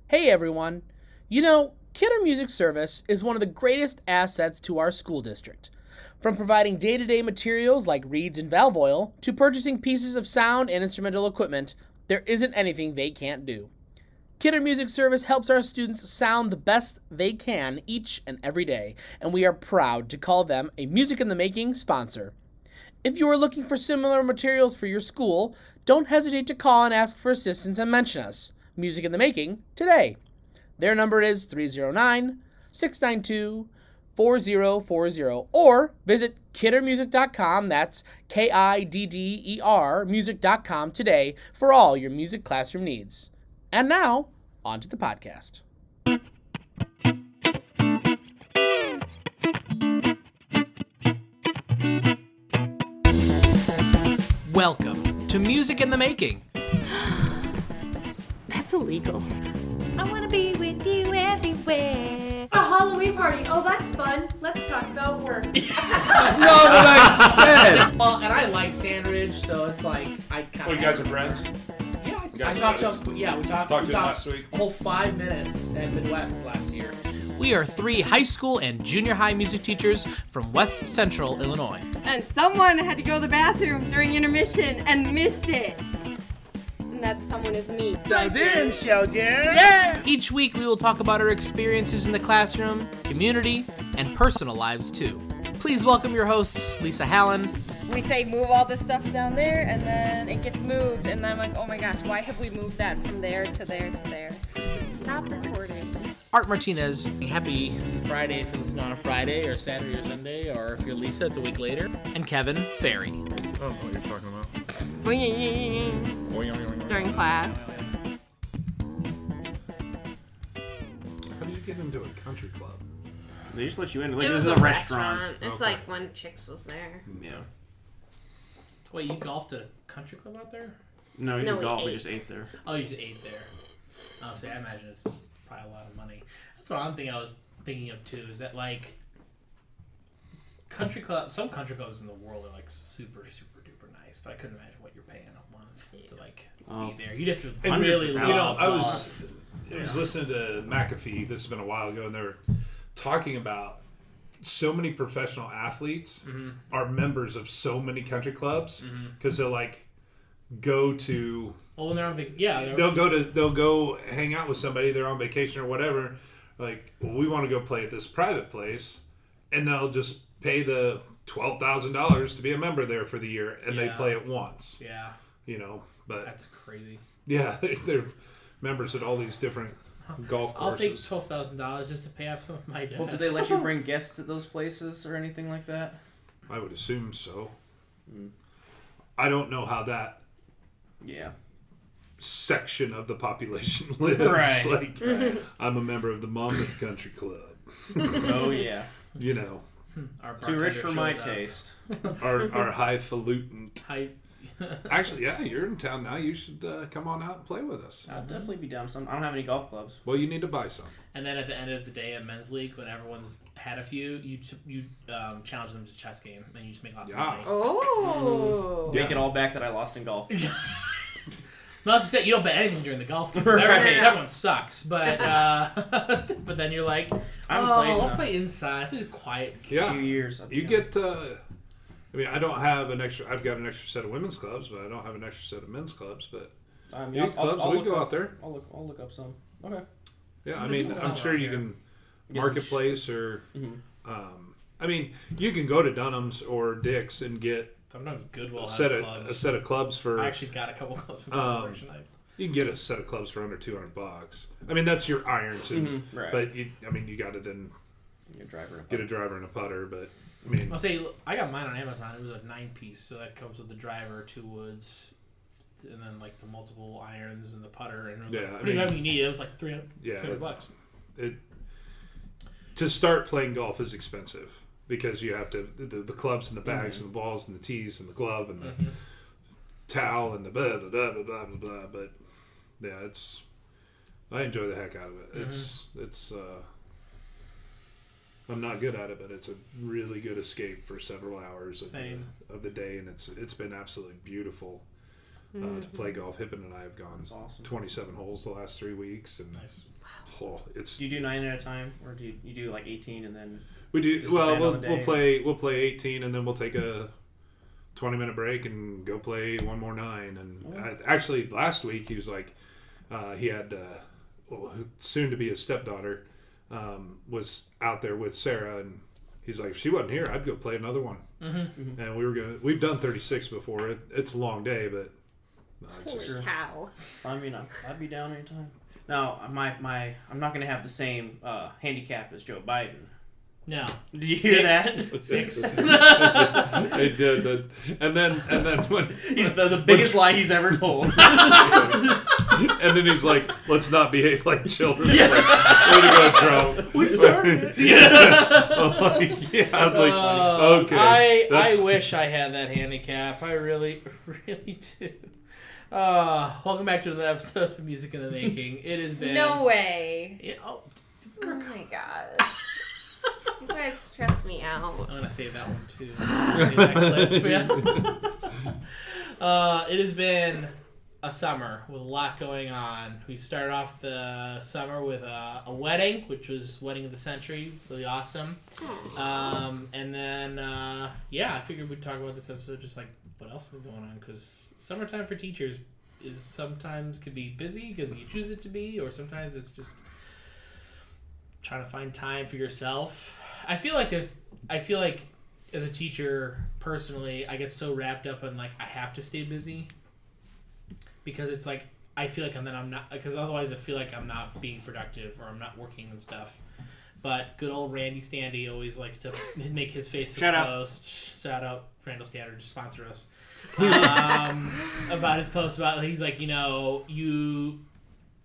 Hey everyone! You know, Kidder Music Service is one of the greatest assets to our school district. From providing day to day materials like reeds and valve oil to purchasing pieces of sound and instrumental equipment, there isn't anything they can't do. Kidder Music Service helps our students sound the best they can each and every day, and we are proud to call them a Music in the Making sponsor. If you are looking for similar materials for your school, don't hesitate to call and ask for assistance and mention us, Music in the Making, today. Their number is 309-692-4040 or visit kiddermusic.com, that's Kidder music.com today for all your music classroom needs. And now, on to the podcast. Welcome to Music in the Making. That's illegal. I want to be with you everywhere. A Halloween party. Oh, that's fun. Let's talk about work. That's not what I said. Well, and I like Stanridge, so it's like I kind of. Oh, you guys are friends? Yeah, You guys I talked are to friends? him. Yeah, we talked to him last week. a whole 5 minutes at Midwest last year. We are 3 high school and junior high music teachers from West Central Illinois. And someone had to go to the bathroom during intermission and missed it. And that someone is me. Yeah! Each week we will talk about our experiences in the classroom, community, and personal lives too. Please welcome your hosts, Lisa Hallen. We say move all this stuff down there, and then it gets moved, and then I'm like, oh my gosh, why have we moved that from there to there to there? Stop recording. Art Martinez, happy Friday if it's not a Friday, or Saturday or Sunday, or if you're Lisa, it's a week later. And Kevin Ferry. I don't know what you're talking about. During class. How do you get into a country club? They just let you in. Like, It this was is a a restaurant. It's Okay. like when Chicks was there. Yeah. Wait, you golfed at a country club out there? No, we No, didn't we golf. We ate. just ate there. Oh, you just ate there. Oh, see, I imagine it's probably a lot of money. That's what I'm thinking. I was thinking of too. Is that like country club? Some country clubs in the world are like super, super duper nice, but I couldn't imagine what you're paying a month to like Oh. be there. You'd have to Hundreds really, of You know, love I golf. was listening to McAfee. This has been a while ago, and they were talking about so many professional athletes are members of so many country clubs because they'll like go to. Well, when they're on They'll go hang out with somebody. They're on vacation or whatever. Like, well, we want to go play at this private place, and they'll just pay the $12,000 to be a member there for the year, and they Yeah. play it once. Yeah, You know, but that's crazy. yeah, they're members at all these different golf I'll take courses. $12,000 just to pay off some of my debts. Well, did they let you bring guests at those places or anything like that? I would assume so. I don't know how that Yeah. section of the population lives. Right. Like, I'm a member of the Monmouth Country Club. Oh, yeah. You know, Our Too rich bartender for my shows up. taste. our highfalutin. I Actually, yeah, you're in town now. You should come on out and play with us. I'll definitely be down some. I don't have any golf clubs. Well, you need to buy some. And then at the end of the day at men's league, when everyone's had a few, you challenge them to a chess game, and you just make lots of Yeah. money. Oh. Yeah. Make it all back that I lost in golf. Not to say you don't bet anything during the golf game. Right. Everyone sucks, but but then you're like, I'm playing let's the- play inside. Let's play quiet. Yeah. few years. You get. I mean, I don't have an extra. I've got an extra set of women's clubs, but I don't have an extra set of men's clubs. But Yeah, clubs, we go out there. I'll look up some. Okay. Yeah, I There's mean, some I'm sure out you here. can Get some marketplace or. Mhm. I mean, you can go to Dunham's or Dick's and get Sometimes Goodwill a has set clubs. of clubs for. I actually got a couple clubs from Goodwill. They're actually nice. You can get a set of clubs for under $200. I mean, that's your irons, and, Right. but you got to then Your driver. get a driver and a putter. But I mean, I'll say I got mine on Amazon. It was a 9-piece, so that comes with the driver, 2 woods, and then like the multiple irons and the putter, and it was Yeah, like I pretty much mean- everything you need. It was like 300 yeah, $300. to start playing golf is expensive because you have to the clubs and the bags and the balls and the tees and the glove and the towel and the blah blah blah blah blah blah blah. But yeah, I enjoy the heck out of it. It's I'm not good at it, but it's a really good escape for several hours of Same. the day, and it's been absolutely beautiful. to play golf. Hippen and I have gone That's awesome. 27 holes the last 3 weeks, and Nice. it's Do you do 9 at a time, or do you do like 18 and then? we do Just well. depend on We'll the day. we'll play 18, and then we'll take a 20-minute break and go play one more 9. And actually, last week he was like, he had soon to be his stepdaughter was out there with Sarah, and he's like, if she wasn't here, I'd go play another one. Mm-hmm. And we've done 36 before. It's a long day, but it's Holy just, cow. I mean, I'd be down anytime. Now, I'm not gonna have the same handicap as Joe Biden. No. Did you hear 6. that? 6. they did. And then when He's the biggest lie he's ever told. and then he's like, let's not behave like children. Yeah. Like, way to go, Trump. We started. I'm like, okay. I wish I had that handicap. I really, really do. Welcome back to another episode of Music in the Making. It has been... No way. Yeah, Oh my gosh. You guys stress me out. I'm going to save that one too. Save that clip. Yeah. It has been a summer with a lot going on. We started off the summer with a wedding, which was Wedding of the Century. Really awesome. And then, I figured we'd talk about this episode just like what else was going on, because summertime for teachers is sometimes can be busy because you choose it to be, or sometimes it's just trying to find time for yourself. I feel like as a teacher personally, I get so wrapped up in like I have to stay busy, because it's like I feel like I'm not, because otherwise I feel like I'm not being productive or I'm not working and stuff. But good old Randy Standy always likes to make his Facebook Shout out. post. Shout out Randall Standard, to sponsor us. About his post about, he's like,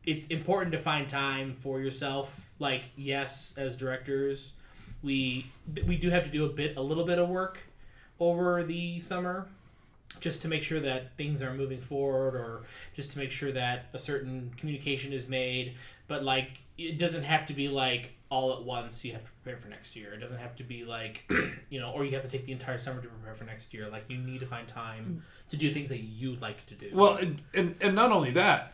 it's important to find time for yourself. Like, yes, as directors, we do have to do a little bit of work over the summer, just to make sure that things are moving forward, or just to make sure that a certain communication is made. But like, it doesn't have to be like all at once. You have to prepare for next year. It doesn't have to be like, or you have to take the entire summer to prepare for next year. Like, you need to find time to do things that you like to do. Well, and not only that,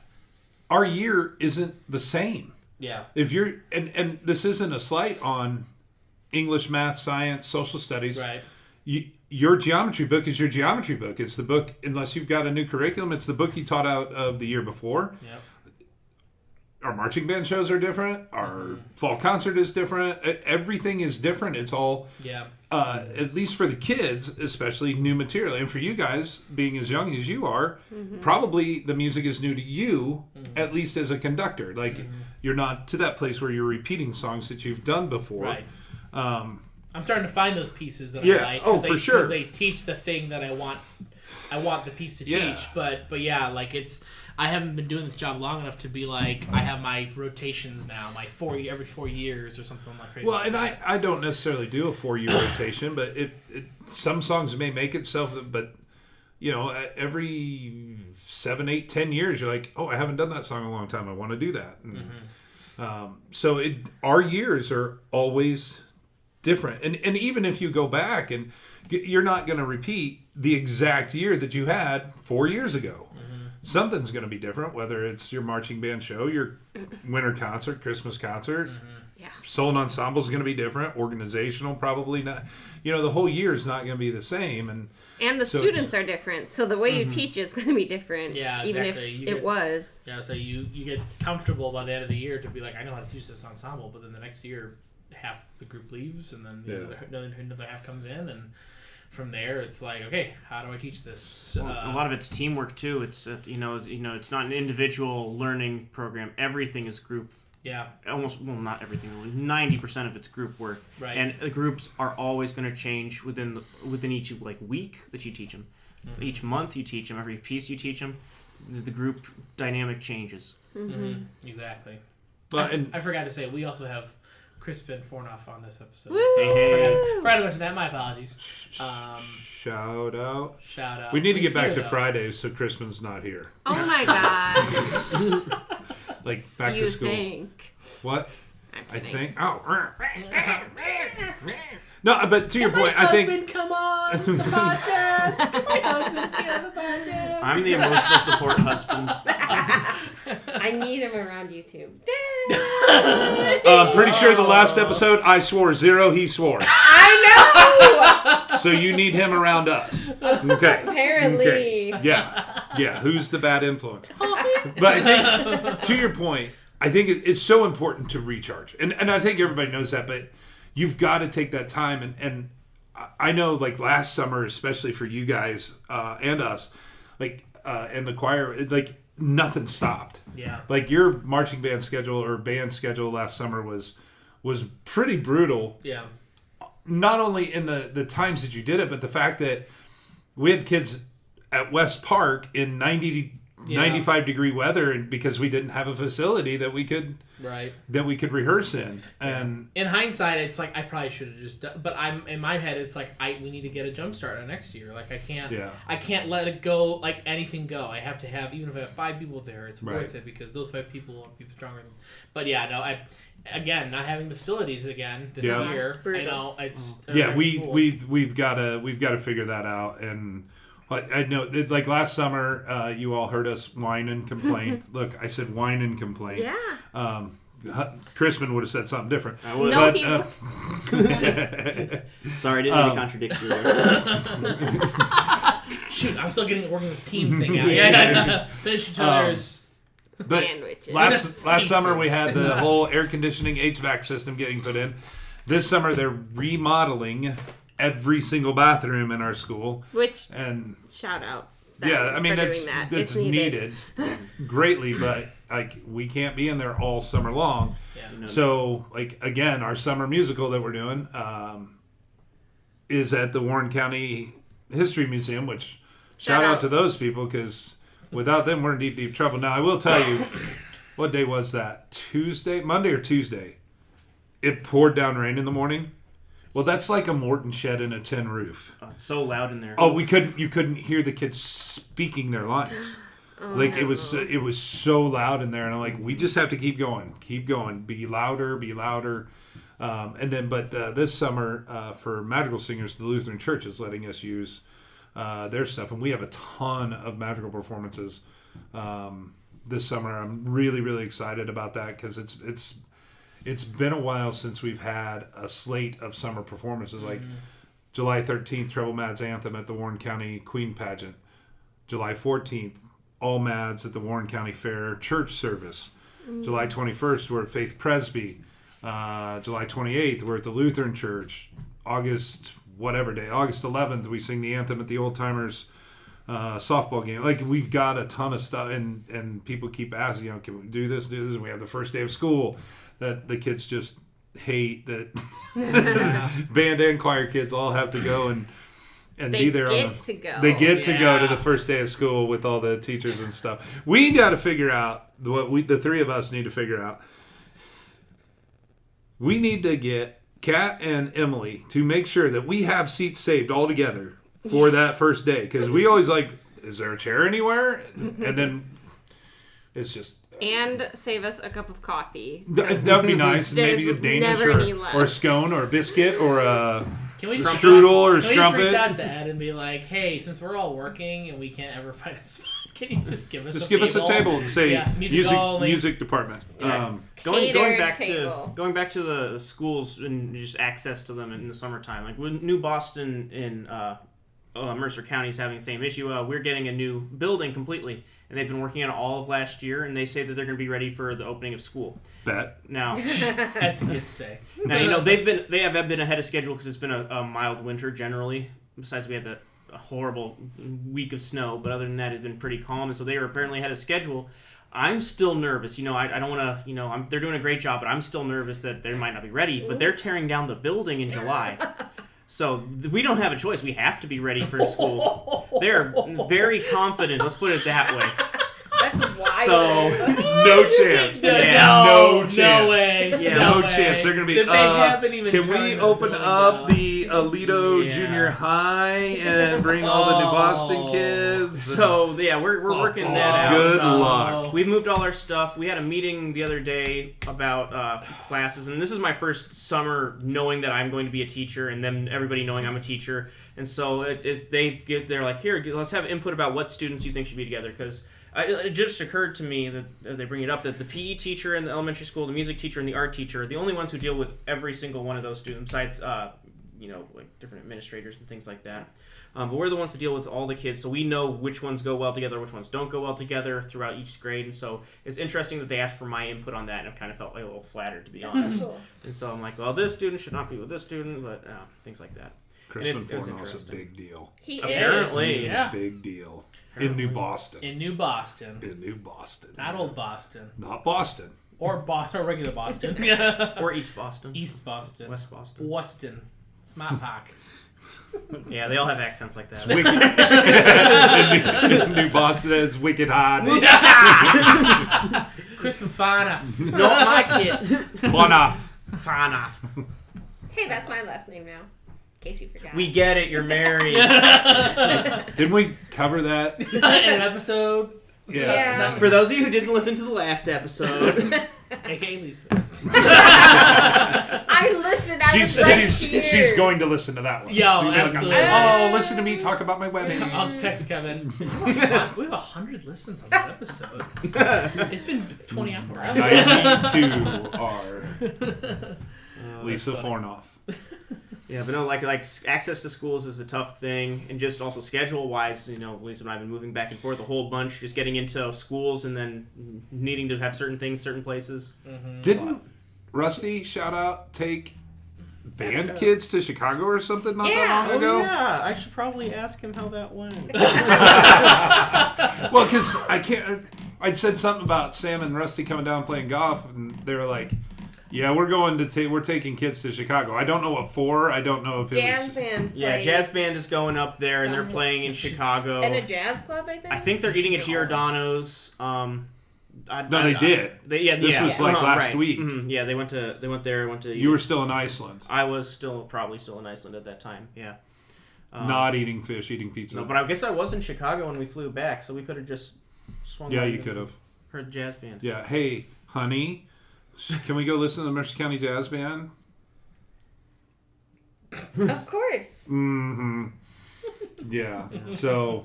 our year isn't the same. Yeah. If you're and this isn't a slight on English, math, science, social studies. Right. Your geometry book is your geometry book. It's the book, unless you've got a new curriculum, it's the book you taught out of the year before. Yep. Our marching band shows are different. Our fall concert is different. Everything is different. It's all, at least for the kids, especially new material. And for you guys, being as young as you are, probably the music is new to you, at least as a conductor. Like, you're not to that place where you're repeating songs that you've done before. Right. I'm starting to find those pieces that Yeah. I like. Oh, for sure. Because they teach the thing that I want the piece to teach. But yeah, like, I haven't been doing this job long enough to be like, I have my rotations now, every 4 years or something like crazy. Well, like and that. I don't necessarily do a 4-year rotation, but some songs may make itself, but every 7, 8, 10 years, you're like, oh, I haven't done that song in a long time. I want to do that. And, so our years are always different. And even if you go back, and you're not going to repeat the exact year that you had 4 years ago. Something's going to be different, whether it's your marching band show, your winter concert, Christmas concert. Yeah. Soul and ensemble is going to be different. Organizational, probably not. The whole year is not going to be the same. And the So students are different, so the way you teach is going to be different. Yeah, even exactly. if it was. Yeah, so you get comfortable by the end of the year to be like, I know how to teach this ensemble, but then the next year, half the group leaves, and then another half comes in, and from there it's like, okay, how do I teach this? So, a lot of it's teamwork too. It's it's not an individual learning program. Everything is group. Yeah. Not everything. 90% of it's group work. Right. And the groups are always going to change within each week that you teach them. Each month you teach them. Every piece you teach them, the group dynamic changes. Exactly. But I forgot to say, we also have Crispin Fornoff on this episode. Woo! So Hey. forgot to mention that. My apologies. shout out. Shout out. We need to He's get back here, to though. Fridays so Crispin's not here. Oh my god. Like back you to school. think. What? I think. Oh. No, but to your point, I think. Come on the podcast. My husband, be on the podcast. I'm the emotional support husband. I need him around you too. I'm pretty sure the last episode I swore 0, he swore. I know. So you need him around us. Okay. Apparently. Okay. Yeah. Who's the bad influence? But I think, to your point, I think it's so important to recharge. And I think everybody knows that, but you've got to take that time. And I know, like, last summer, especially for you guys and us, like, and the choir, it's like nothing stopped. Yeah. Like, your marching band schedule or band schedule last summer was pretty brutal. Yeah. Not only in the times that you did it, but the fact that we had kids at West Park in 95 degree weather, and because we didn't have a facility that we could rehearse in. And in hindsight, it's like I probably should have just done, but I'm in my head it's like we need to get a jump start on next year. Like I can't let it go, like anything go. I have to have, even if I have 5 people there, it's worth it, because those 5 people will be stronger than, but yeah, no, again, not having the facilities again this year, I know it's we've got to figure that out. And I know, like last summer, you all heard us whine and complain. Look, I said whine and complain. Yeah. Crispin would have said something different. I would. No, But, Sorry, I didn't mean to contradict you there. Shoot, I'm still working this team thing out. Yeah. Finish each other's. But Sandwiches. last summer we had the whole air conditioning HVAC system getting put in. This summer they're remodeling every single bathroom in our school. Which, and shout out. I mean, for doing that. that's It's needed. greatly, but like we can't be in there all summer long. Yeah. So like again, our summer musical that we're doing is at the Warren County History Museum, which shout out to those people, because without them we're in deep trouble. Now I will tell you, what day was that? Monday or Tuesday? It poured down rain in the morning. Well, that's like a Morton shed in a tin roof. Oh, it's so loud in there. Oh, you couldn't hear the kids speaking their lines. It was so loud in there, and I'm like, we just have to keep going, be louder. And then, but this summer for Madrigal Singers, the Lutheran Church is letting us use their stuff, and we have a ton of madrigal performances this summer. I'm really, really excited about that, because it's been a while since we've had a slate of summer performances. Like July 13th, Treble Mads Anthem at the Warren County Queen Pageant. July 14th, All Mads at the Warren County Fair Church Service. July 21st, we're at Faith Presby. July 28th, we're at the Lutheran Church. August 11th, we sing the anthem at the Old Timers softball game. Like, we've got a ton of stuff, and people keep asking, can we do this? And we have the first day of school that the kids just hate, that band and choir kids all have to go and be there. They get to go to the first day of school with all the teachers and stuff. We got to figure out the 3 of us need to figure out. We need to get Kat and Emily to make sure that we have seats saved all together for that first day, because we always like, is there a chair anywhere? And then it's just. And save us a cup of coffee. That would be nice. Maybe a Danish or a scone or a biscuit or a strudel or a strumpet. Can we just reach out strumpet. to Ed and be like, hey, since we're all working and we can't ever find a spot, can you just give us a table? Just give us a table and say music department. Yes. Going back to the schools and just access to them in the summertime. Like when New Boston in Mercer County is having the same issue. We're getting a new building completely, and they've been working on it all of last year, and they say that they're going to be ready for the opening of school. Now, as the kids say. Now they have been ahead of schedule because it's been a mild winter generally. Besides, we had a horrible week of snow, but other than that, it's been pretty calm, and so they are apparently ahead of schedule. I'm still nervous. I don't want to. They're doing a great job, but I'm still nervous that they might not be ready. But they're tearing down the building in July. So we don't have a choice. We have to be ready for school. They're very confident. Let's put it that way. That's wild. So no chance. No chance. No way. Yeah. No way chance. They're going to be, that they haven't even can turned we the open building up down. the Alito Yeah. Junior High and bring all the New Boston kids? So yeah, we're working that out. Good Um, luck. We've moved all our stuff. We had a meeting the other day about classes, and this is my first summer knowing that I'm going to be a teacher, and then everybody knowing I'm a teacher. And so they're like, here, let's have input about what students you think should be together, because it just occurred to me that they bring it up that the PE teacher in the elementary school, the music teacher, and the art teacher are the only ones who deal with every single one of those students, besides like different administrators and things like that. But we're the ones to deal with all the kids, so we know which ones go well together, which ones don't go well together throughout each grade. And so it's interesting that they asked for my input on that, and I've kind of felt like a little flattered, to be honest. Cool. And so I'm like, well, this student should not be with this student, but things like that. Crispin it was Fornoff's a interesting. big deal. He Apparently. Yeah. Big deal. In New Boston. In New Boston. In New Boston. Not old Boston. Not Boston. Or Boston, or regular Boston. Yeah. Or East Boston. East Boston. West Boston. Boston. Smart Park. Yeah, they all have accents like that. In New Boston is wicked hard. Crispin Fornoff. Not my kid. Fornoff. Fine off. Hey, that's my last name now. In case you forgot. We get it, you're married. Didn't we cover that? In an episode. Yeah. For those of you who didn't listen to the last episode, AKA Lisa. I listened. I was right here. She's going to listen to that one. Yo, She'll be like, absolutely. oh, listen to me talk about my wedding. I'll text Kevin. We have 100 listens on that episode. It's been 20 hours. 92 are Lisa Fornoff. yeah, but no, like access to schools is a tough thing, and just also schedule wise, Lisa and I have been moving back and forth a whole bunch, just getting into schools and then needing to have certain things, certain places. Didn't Rusty, shout out, take band kids to Chicago or something not that long ago? Yeah, I should probably ask him how that went. Well, because I'd said something about Sam and Rusty coming down playing golf, and they were like, yeah, we're taking kids to Chicago. I don't know what for. I don't know if it Jazz was... band. Yeah, plays jazz band is going up there, and they're somewhere. playing in Chicago. In a jazz club, I think. I think they're eating at Giordano's. No, they did. This was like last week. Mm-hmm. Yeah, they went there. Went to. You were still in Iceland. I was probably still in Iceland at that time. Yeah. Not eating fish, eating pizza. No, but I guess I was in Chicago when we flew back, so we could have just swung. Yeah, by you and could have. heard jazz band. Yeah. Hey, honey, can we go listen to the Mercer County Jazz Band? Of course. Mm-hmm. Yeah. So.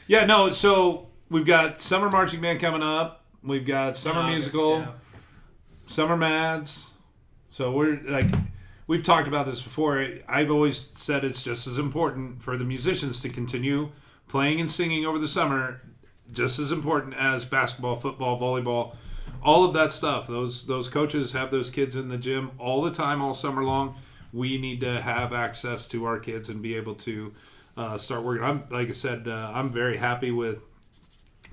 Yeah. No. So we've got summer marching band coming up. We've got summer musical, summer mads. So we've talked about this before. I've always said it's just as important for the musicians to continue playing and singing over the summer, just as important as basketball, football, volleyball, all of that stuff. Those coaches have those kids in the gym all the time, all summer long. We need to have access to our kids and be able to start working. Like I said, I'm very happy with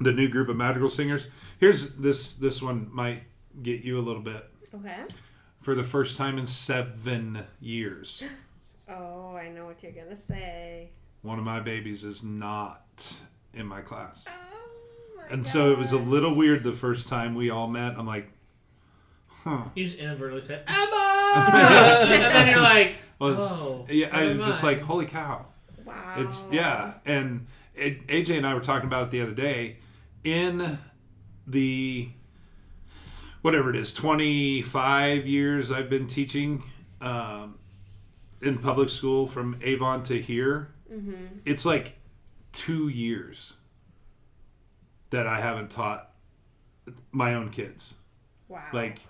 the new group of Madrigal singers. Here's this one might get you a little bit. Okay. For the first time in 7 years, Oh, I know what you're gonna say. one of my babies is not in my class. Oh my And so it was a gosh. little weird the first time we all met. I'm like, huh. You just inadvertently said, Emma! And then you're like, Well, oh. yeah, I'm never just mind. like, holy cow. Wow. It's, yeah. And AJ and I were talking about it the other day. In the, whatever it is, 25 years I've been teaching in public school from Avon to here, it's like 2 years that I haven't taught my own kids. Wow. Like,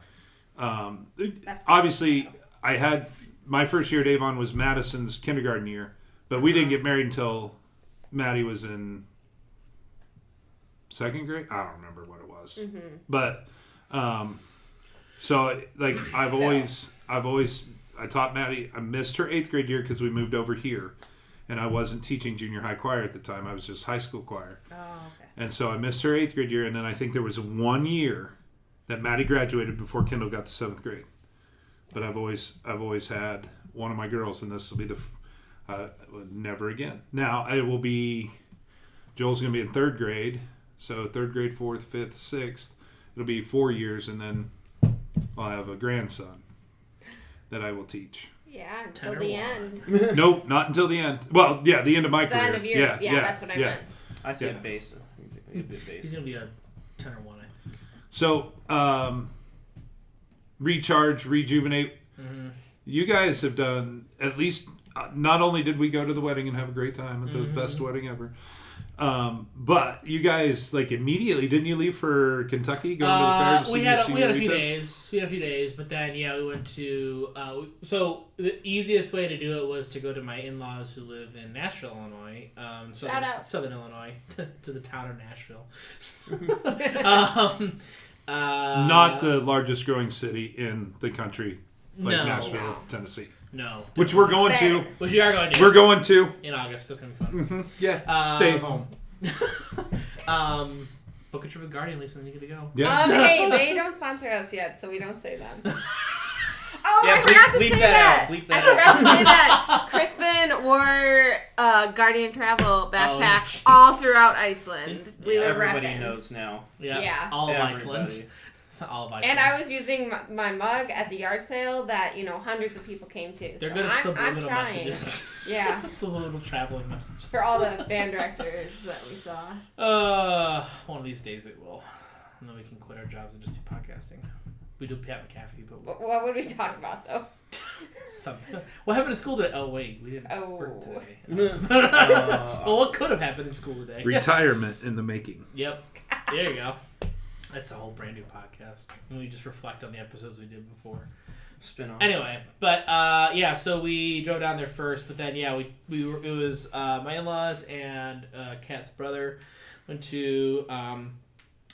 That's obviously, I had my first year at Avon was Madison's kindergarten year, but we didn't get married until Maddie was in second grade. I don't remember what it was, but so like I taught Maddie. I missed her 8th grade year because we moved over here, and I wasn't teaching junior high choir at the time. I was just high school choir. Oh, okay. And so I missed her 8th grade year, and then I think there was 1 year that Maddie graduated before Kendall got to 7th grade. But I've always had one of my girls, and this will be the never again. Now it will be Joel's going to be in 3rd grade, so 3rd grade, 4th, 5th, 6th. It'll be 4 years, and then I'll have a grandson that I will teach. Yeah, until 10 or the more. end. Nope, not until the end. Well, yeah, the end of my The career. end of yours. Yeah, that's what I meant. I see Yeah. a base. He's a He's base. gonna be a 10 or 1, I think. So, recharge, rejuvenate. Mm-hmm. You guys have done at least. Not only did we go to the wedding and have a great time at the best wedding ever, but you guys like immediately didn't you leave for Kentucky going to the fair? To We see had the we had a few senoritas? days. We had a few days, but then we went to. So the easiest way to do it was to go to my in-laws who live in Nashville, Illinois. Shout out. Southern Illinois, to the town of Nashville. Not the largest growing city in the country, like No. Nashville, Tennessee, No, which we're going to. which we are going to. We're going to. in August. That's gonna be fun. Yeah, stay home. Book a trip with Guardian, Lisa, and you get to go. Yeah. Hey, they don't sponsor us yet, so we don't say them. Oh, Yeah, I forgot to bleep say that that. out, bleep I that forgot to say that. Crispin wore a Guardian Travel backpack jeez. all throughout Iceland. We were Everybody repping. knows now. Yeah. All of Everybody. Iceland. All of Iceland. And I was using my mug at the yard sale that hundreds of people came to. They're so good at I'm subliminal trying. messages. Yeah, Subliminal traveling messages. for all the band directors that we saw. One of these days they will. And then we can quit our jobs and just do podcasting. We do Pat McAfee, but What would we talk about though? something. What happened in school today? Oh, wait. We didn't Oh. work today. Well, what could have happened in school today? Retirement in the making. Yep. There you go. That's a whole brand new podcast. And we just reflect on the episodes we did before. Spin off. Anyway, but so we drove down there first, but then we were, it was my in-laws and Kat's brother went to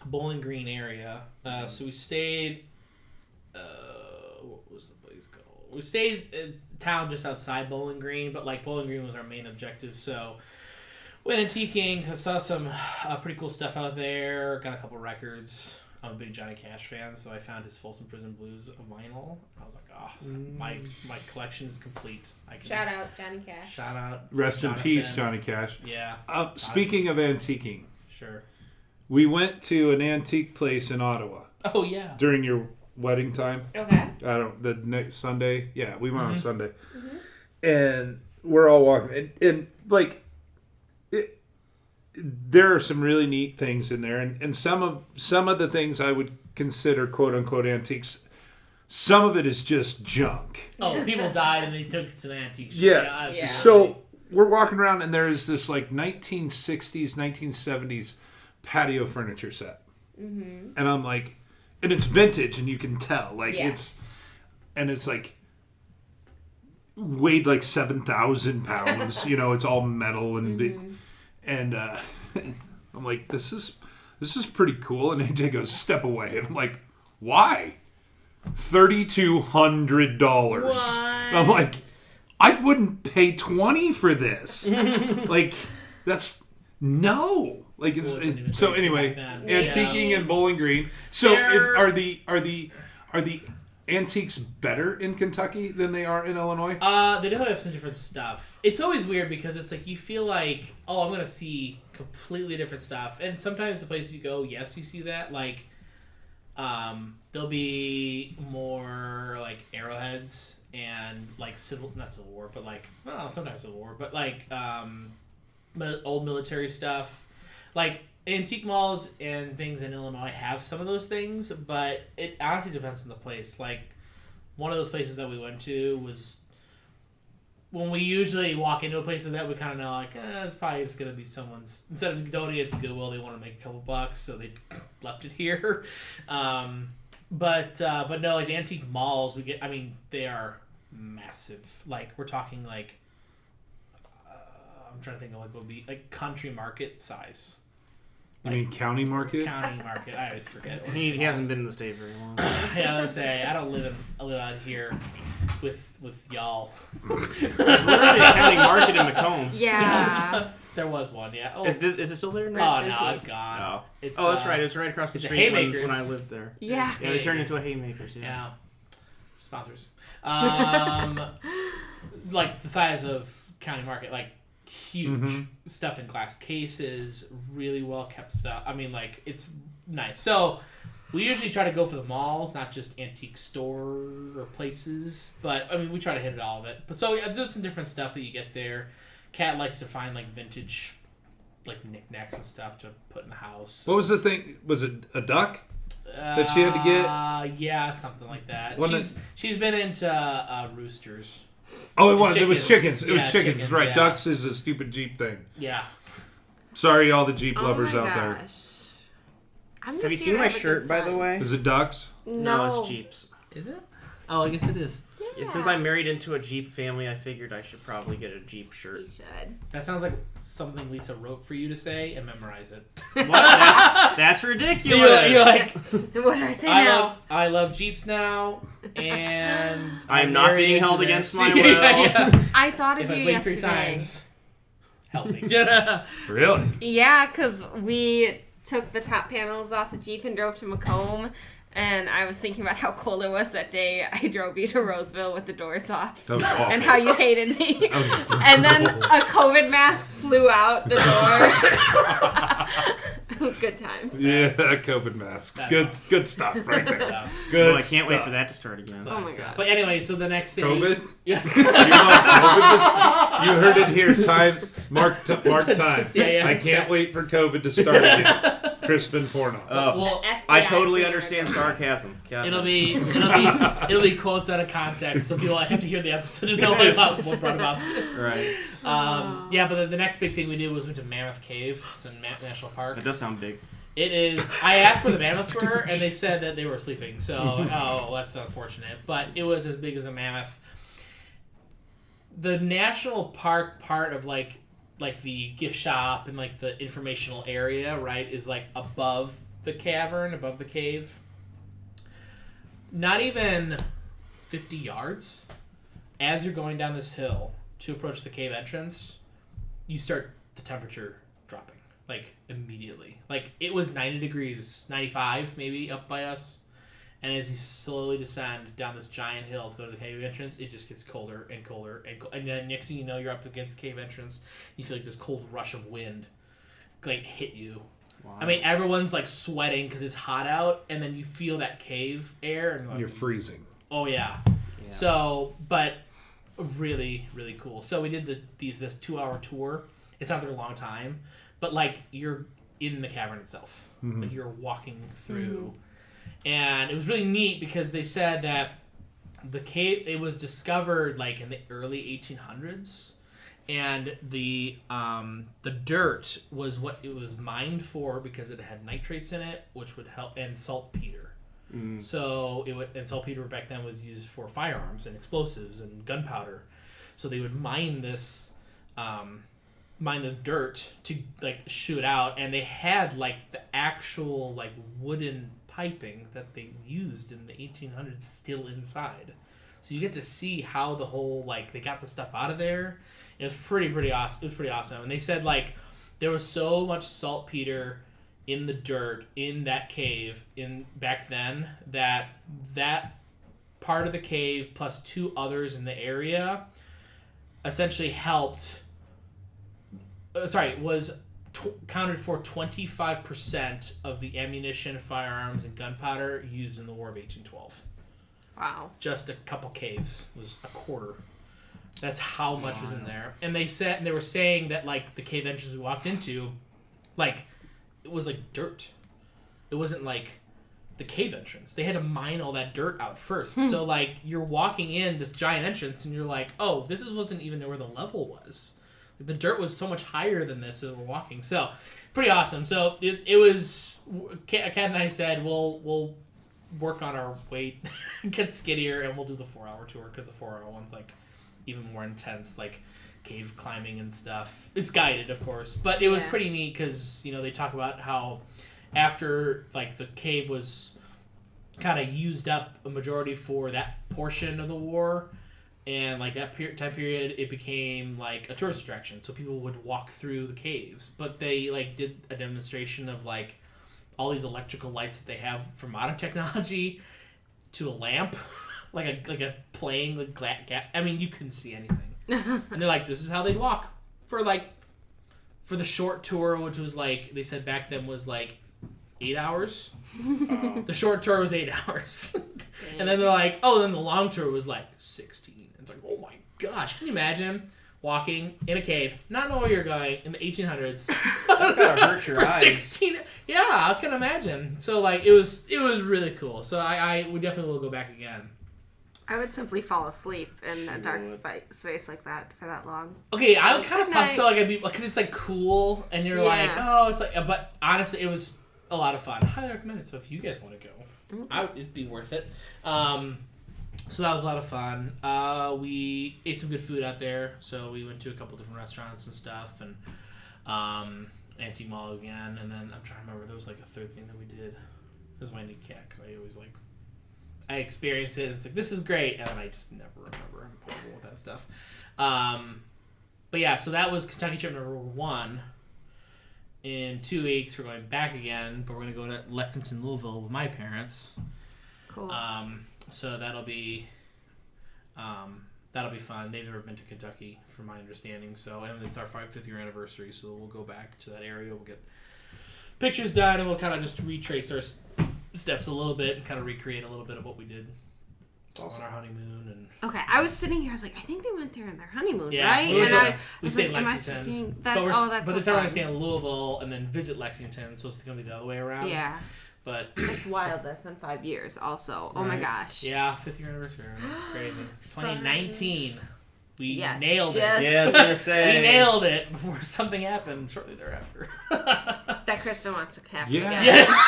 Bowling Green area. So we stayed. What was the place called? We stayed in a town just outside Bowling Green, but like Bowling Green was our main objective. So went antiquing, saw some pretty cool stuff out there. Got a couple records. I'm a big Johnny Cash fan, so I found his Folsom Prison Blues vinyl. I was like, my collection is complete. I can Shout out Johnny Cash. Shout out. Rest in Jonathan. peace, Johnny Cash. Yeah, Speaking of antiquing, sure. we went to an antique place in Ottawa Oh yeah. during your wedding time. Okay. The next Sunday. Yeah, we went on Sunday, and we're all walking, and like, there are some really neat things in there, and some of the things I would consider quote unquote antiques. Some of it is just junk. Oh, people died and they took it to the antique shop. Yeah. Absolutely. So we're walking around, and there is this like 1960s, 1970s patio furniture set, and I'm like, and it's vintage, and you can tell, like it's like weighed like 7,000 pounds. It's all metal and big, and I'm like, this is pretty cool. And AJ goes, step away, and I'm like, why? $3,200. I'm like, I wouldn't pay $20 for this. Like, that's no. Like, it's Wasn't even so. paid Anyway, back then. antiquing and Bowling Green. So, They're- are the antiques better in Kentucky than they are in Illinois? They definitely have some different stuff. It's always weird because it's like you feel like, oh, I'm gonna see completely different stuff, and sometimes the places you go, yes, you see that. Like, there'll be more like arrowheads and like not Civil War, but like, well, sometimes Civil War, but like old military stuff. Like antique malls and things in Illinois have some of those things, but it honestly depends on the place. Like one of those places that we went to was when we usually walk into a place like that, we kind of know like it's probably just gonna be someone's, instead of donating it to Goodwill, they want to make a couple bucks, so they left it here. But no, like the antique malls, they are massive. Like we're talking like I'm trying to think of like what would be like country market size. I mean, county market. County market. I always forget. what He it's hasn't been in the state very long. Yeah, I was say I live out here with y'all. There's literally a county market in Macomb. Yeah. There was one, yeah. Oh, Is it still there? oh now? Rest in no, peace. it's gone. Oh. It's, That's right. It was right across the it's a street Haymakers. when I lived there. Yeah. Yeah, they turned into a Haymakers. Yeah. Sponsors. Like the size of county market, like huge stuff in glass cases, really well kept stuff. I mean, like it's nice. So We usually try to go for the malls, not just antique store or places. But I mean, we try to hit all of it. But so there's some different stuff that you get there. Kat likes to find like vintage, like knickknacks and stuff to put in the house. What was the thing? Was it a duck that she had to get? Yeah, something like that. Wasn't She's been into roosters. Oh, it was. Chickens. It was chickens. It was Yeah, chickens. chickens, Right. yeah. Ducks is a stupid Jeep thing. Yeah. Sorry, all the Jeep lovers oh my out there. gosh. I'm Have you just seen here my to have a shirt, good by the time. way? Is it ducks? No, it's Jeeps. Is it? Oh, I guess it is. Yeah. Since I'm married into a Jeep family, I figured I should probably get a Jeep shirt. You should. That sounds like something Lisa wrote for you to say and memorize it. What? That's ridiculous. You're like, What do I say now? I love Jeeps now, and I'm not married being into held this. against my Yeah. will. I thought If of I you blink 3 yesterday. times, help me. Really? Yeah, because we took the top panels off the Jeep and drove to Macomb. And I was thinking about how cold it was that day I drove you to Roseville with the doors off. That was awful. And how you hated me. And then a COVID mask flew out the door. Good times. Yeah, COVID masks. That's Good, awesome. good stuff right there. Stuff. Good. Oh, I can't wait stuff. for that to start again. Oh my God. But anyway, so the next thing. COVID? Yeah. You heard it here. Time. Mark time. Yeah, I can't wait for COVID to start again. Crispin Porno. Well, I totally understand sarcasm. God. it'll be quotes out of context, so people have to hear the episode to know about what brought about this. Right. Yeah, but the next big thing we did was went to Mammoth Cave. It's in National Park. That does sound big. It is. I asked where the mammoths were, and they said that they were sleeping. So, oh, that's unfortunate. But it was as big as a mammoth. The national park part of like the gift shop and like the informational area, right, is like above the cavern, above the cave. Not even 50 yards. As you're going down this hill to approach the cave entrance, you start the temperature dropping. Like, immediately. Like, it was 90 degrees, 95 maybe, up by us. And as you slowly descend down this giant hill to go to the cave entrance, it just gets colder and colder and colder. And then next thing you know, you're up against the cave entrance. You feel like this cold rush of wind, like, hit you. Wow. I mean, everyone's, like, sweating because it's hot out. And then you feel that cave air. And like, You're freezing. oh, yeah. Yeah. So, but really, really cool. So we did this 2-hour tour. It sounds like a long time. But, like, you're in the cavern itself. Mm-hmm. Like, you're walking through. And it was really neat because they said that the cave, it was discovered, like, in the early 1800s. And the dirt was what it was mined for because it had nitrates in it, which would help, and saltpeter. So, and saltpeter back then was used for firearms and explosives and gunpowder. So they would mine this dirt to like shoot out, and they had like the actual like wooden piping that they used in the 1800s still inside. So you get to see how the whole like they got the stuff out of there. It was pretty awesome. It was pretty awesome. And they said like there was so much saltpeter in the dirt in that cave in back then that part of the cave plus 2 others in the area essentially helped counted for 25% of the ammunition, firearms, and gunpowder used in the War of 1812. Wow. Just a couple caves was a quarter. That's how much was in there. And they were saying that like the cave entrance we walked into, like it was like dirt. It wasn't like the cave entrance. They had to mine all that dirt out first. So like you're walking in this giant entrance and you're like, oh, this wasn't even where the level was. The dirt was so much higher than this as we're walking. So, pretty awesome. So, it was... Kat and I said, we'll work on our weight, get skinnier, and we'll do the 4-hour tour, because the 4-hour one's, like, even more intense, like, cave climbing and stuff. It's guided, of course. But it was pretty neat, because, you know, they talk about how after, like, the cave was kind of used up a majority for that portion of the war... And, like, that time period, it became, like, a tourist attraction. So people would walk through the caves. But they, like, did a demonstration of, like, all these electrical lights that they have for modern technology to a lamp. like a plane with I mean, you couldn't see anything. And they're like, this is how they'd walk. For the short tour, which was, like, they said back then was, like, 8 hours. The short tour was 8 hours. And then they're like, oh, then the long tour was like 16. It's like, oh my gosh. Can you imagine walking in a cave, not knowing where you're going, in the 1800s? That's gotta hurt your For eyes. 16. Yeah, I can imagine. So, like, it was really cool. So we definitely will go back again. I would simply fall asleep in a dark space like that for that long. Okay, I would kind of Good fun. night. So, like, I'd be, because it's, like, cool, and you're like, oh, it's like, but honestly, it was a lot of fun. Highly recommend it. So, if you guys want to go, it'd be worth it. So that was a lot of fun. We ate some good food out there. So we went to a couple different restaurants and stuff, and Antique Mall again. And then I'm trying to remember, there was like a third thing that we did. This is my new cat, because I always like, I experienced it, and it's like, this is great, and then I just never remember. I'm horrible with that stuff. But yeah, so that was Kentucky trip number 1. In 2 weeks, we're going back again, but we're going to go to Lexington, Louisville with my parents. Cool. So that'll be fun. They've never been to Kentucky, from my understanding. So, and it's our 5th year anniversary, so we'll go back to that area. We'll get pictures done, and we'll kind of just retrace our steps a little bit and kind of recreate a little bit of what we did on our honeymoon. And Okay, I was sitting here. I was like, I think they went there on their honeymoon, yeah, right? we, Was stayed in like, am I Lexington. thinking But that's this so time we're fun. gonna stay in Louisville and then visit Lexington, so it's gonna be the other way around. Yeah, But it's wild. That's been 5 years. Also, oh my Right. gosh. Yeah, 5th year anniversary. That's crazy. 2019. We Yes, nailed it. just- Yeah, I was gonna say. We nailed it before something happened shortly thereafter. That Crispin wants to happen Yeah. again. Yeah.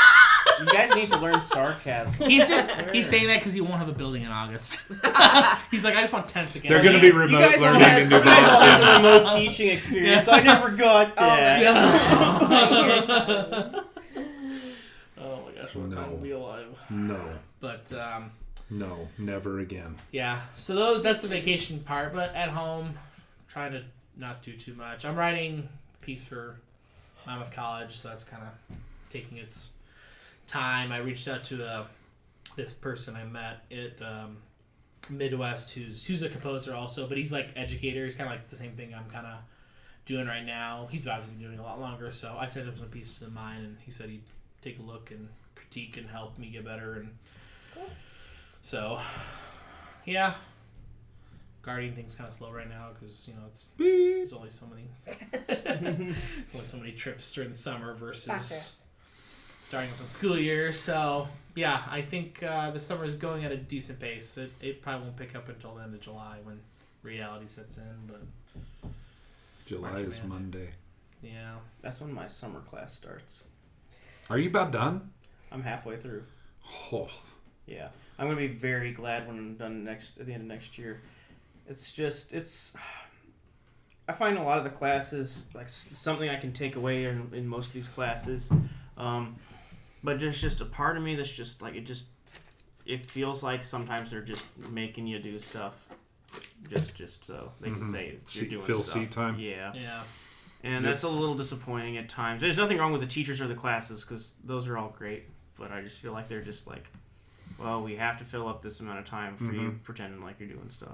You guys need to learn sarcasm. He's saying that because he won't have a building in August. He's like, I just want tents again. They're going to be remote You guys all learning have, in New you guys all have the Boston. remote teaching experience. I never got that. Oh my gosh, what No. time will be alive? No. But No. Never again. yeah, so that's the vacation part. But at home, trying to not do too much. I'm writing a piece for Monmouth College, so that's kind of taking its time. I reached out to this person I met at Midwest who's a composer also, but he's like educator. He's kind of like the same thing I'm kind of doing right now. He's obviously been doing it a lot longer, so I sent him some pieces of mine, and he said he'd take a look and critique and help me get better. And so, yeah, guarding things kind of slow right now because there's only so many trips during the summer versus starting up in school year. So yeah, I think the summer is going at a decent pace. It probably won't pick up until the end of July when reality sets in. But July March is man. Monday. yeah, That's when my summer class starts. Are you about done? I'm halfway through. Oh. Yeah, I'm gonna be very glad when I'm done at the end of next year. I find a lot of the classes like something I can take away in most of these classes, but there's just a part of me that's just like it feels like sometimes they're just making you do stuff just so they can say you're doing Fill stuff. seat time. Yeah. yeah. And that's a little disappointing at times. There's nothing wrong with the teachers or the classes because those are all great. But I just feel like they're just like, well, we have to fill up this amount of time for you pretending like you're doing stuff.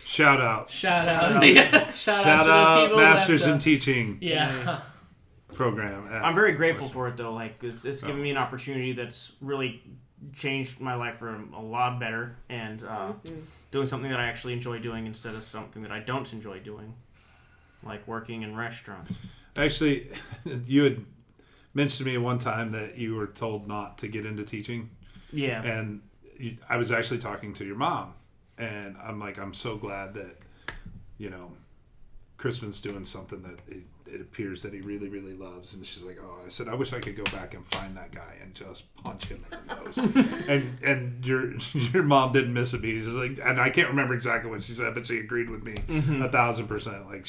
Shout out. Shout out to those people Masters that, in Teaching yeah. program. I'm very grateful for it though. Like it's given me an opportunity that's really changed my life for a lot better, and doing something that I actually enjoy doing instead of something that I don't enjoy doing, like working in restaurants. Actually, you had mentioned to me one time that you were told not to get into teaching. Yeah. And I was actually talking to your mom, and I'm like, I'm so glad that, Crispin's doing something that it appears that he really, really loves. And she's like, oh, I said, I wish I could go back and find that guy and just punch him in the nose. and your mom didn't miss a beat. She's like, and I can't remember exactly what she said, but she agreed with me 1,000%. Like,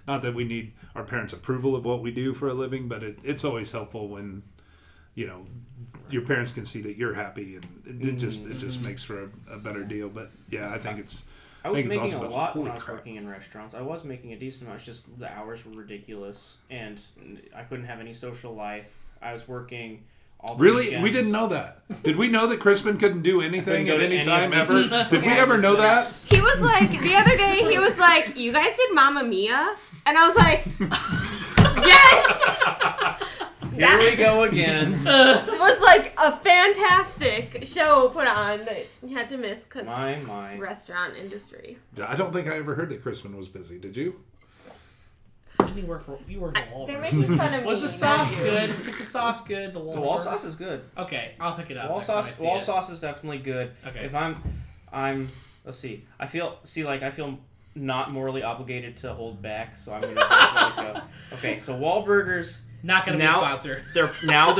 not that we need our parents' approval of what we do for a living, but it's always helpful when, your parents can see that you're happy, and it just makes for a better deal. But yeah, I think it's. I was think it's making awesome, a but lot when holy I was crap. working in restaurants. I was making a decent amount. It's just the hours were ridiculous, and I couldn't have any social life. I was working all the Really? weekends. We didn't know that. Did we know that Crispin couldn't do anything go at to any any time of ever? these- Did we ever know that? He was like, the other day, he was like, you guys did Mamma Mia? And I was like, yes! Here we go again. It was like a fantastic show put on that you had to miss because My. restaurant industry. I don't think I ever heard that Crispin was busy. Did you? Didn't you work for Wahlburgers? They're making fun of me. Was the sauce good? Is the sauce good? The The wall sauce is good. Okay, I'll pick it up. Wall next time I sauce. see Wall it. sauce is definitely good. Okay. If I'm. Let's see. I feel not morally obligated to hold back, so I'm gonna. Okay, so Wahlburgers. Not gonna be a sponsor. They're not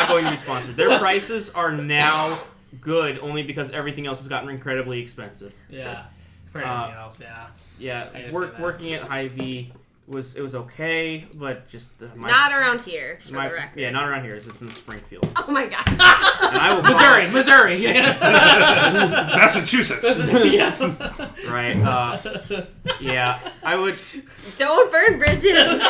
going to be sponsored. Their prices are now good only because everything else has gotten incredibly expensive. Yeah. Compared to anything else, yeah. Yeah, I understand that. working at Hy-Vee was okay, but just Not around here, for the record. Yeah, not around here. It's in Springfield. Oh my gosh. And I will Missouri. Massachusetts. Yeah. Right. Yeah, I would. Don't burn bridges.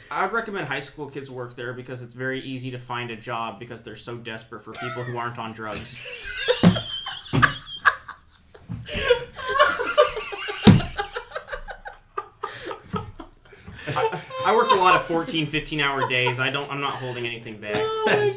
I'd recommend high school kids work there because it's very easy to find a job because they're so desperate for people who aren't on drugs. I worked a lot of 14, 15-hour days. I'm not holding anything back.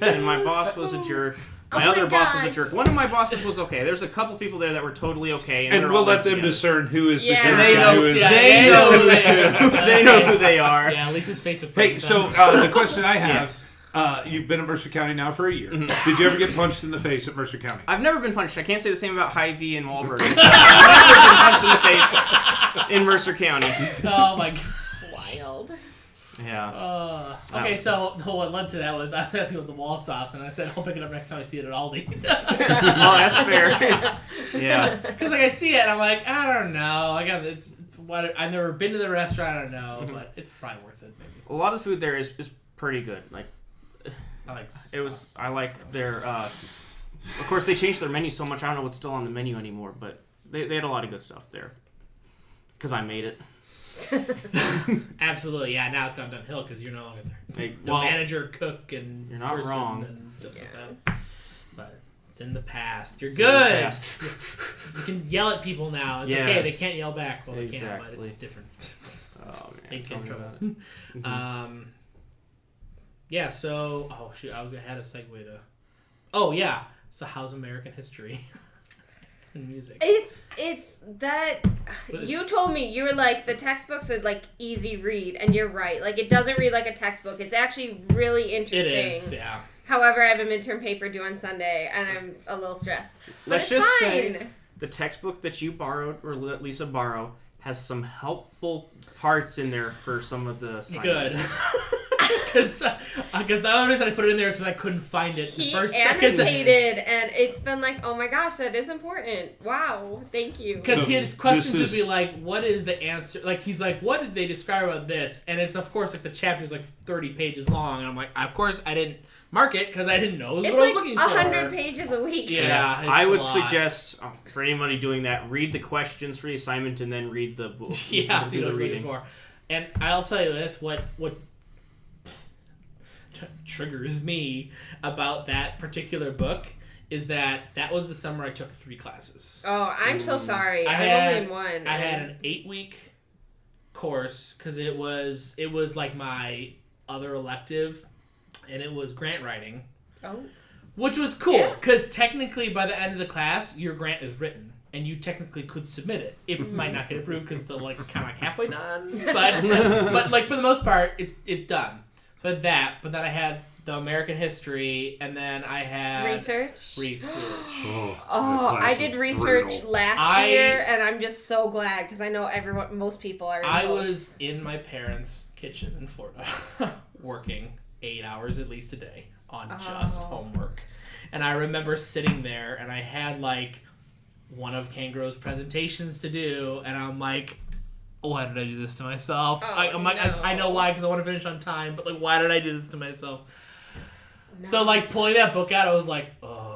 And my boss was a jerk. My other boss was a jerk. One of my bosses was okay. There's a couple people there that were totally okay. And we'll let them discern who is the jerk. They know, they know who they are. Yeah, at least his Facebook. Hey, so the question I have, you've been at Mercer County now for a year. Did you ever get punched in the face at Mercer County? I've never been punched. I can't say the same about Hy-Vee and Wahlburgers. I've never been punched in the face in Mercer County. Oh my god. Wild. Yeah. Okay, so what led to that was I was asking about the wall sauce, and I said I'll pick it up next time I see it at Aldi. Oh, that's fair. Yeah. Because like I see it, and I'm like, I don't know. Like it's what I've never been to the restaurant. I don't know, but it's probably worth it. Maybe. A lot of food there is pretty good. Like I like. I like their. Of course, they changed their menu so much. I don't know what's still on the menu anymore, but they had a lot of good stuff there. Because I made it. Absolutely, yeah. Now it's gone downhill because you're no longer there. Hey, The manager, cook, and you're not person wrong. And stuff like that. But it's in the past. You're It's good. in the past. You can yell at people now. It's Yes. okay. They can't yell back. Well, they can, but Exactly. it's different. Oh man. They get tell in me trouble. about it. Yeah. So, oh shoot, I had a segue to. Oh yeah. So how's American history and music? It's that What is you told me you were like the textbooks are like easy read, and you're right. Like it doesn't read like a textbook. It's actually really It interesting. is. Yeah. However, I have a midterm paper due on Sunday, and I'm a little stressed. But Let's it's just fine. say the textbook that you borrowed or let Lisa borrow has some helpful parts in there for some of the Good. assignments. Because the only reason I put it in there because I couldn't find it the He first annotated, and it's been like, oh my gosh, that is important. Wow, thank you. Because So his questions this would be is- like, what is the answer? Like, he's like, what did they describe about this? And it's, of course, like, the chapter's like 30 pages long. And I'm like, of course, I didn't mark it because I didn't know what It's I was like looking for. 100 pages a week. Yeah, I it's would a lot. suggest for anybody doing that, read the questions for the assignment and then read the book. Yeah, do see what I the was looking reading. for. And I'll tell you this, what triggers me about that particular book is that was the summer I took 3 classes. Oh, I'm so sorry. I I'm had- only in one. I had an 8-week course because it was like my other elective, and it was grant writing, Oh. which was cool Yeah. because technically by the end of the class your grant is written and you technically could submit it. It might not get approved because it's like kind of like halfway done, but like for the most part it's done. So I had that, but then I had the American history, and then I had Research. Oh, Oh, that class I did is research brutal. last year, and I'm just so glad because I know most people are. I involved. was in my parents' kitchen in Florida working 8 hours at least a day on just homework. And I remember sitting there, and I had like one of Kangaro's presentations to do, and I'm like, why did I do this to myself? Oh, I'm like, I know no. why, because I want to finish on time, but like, why did I do this to myself? So like pulling that book out, I was like, oh,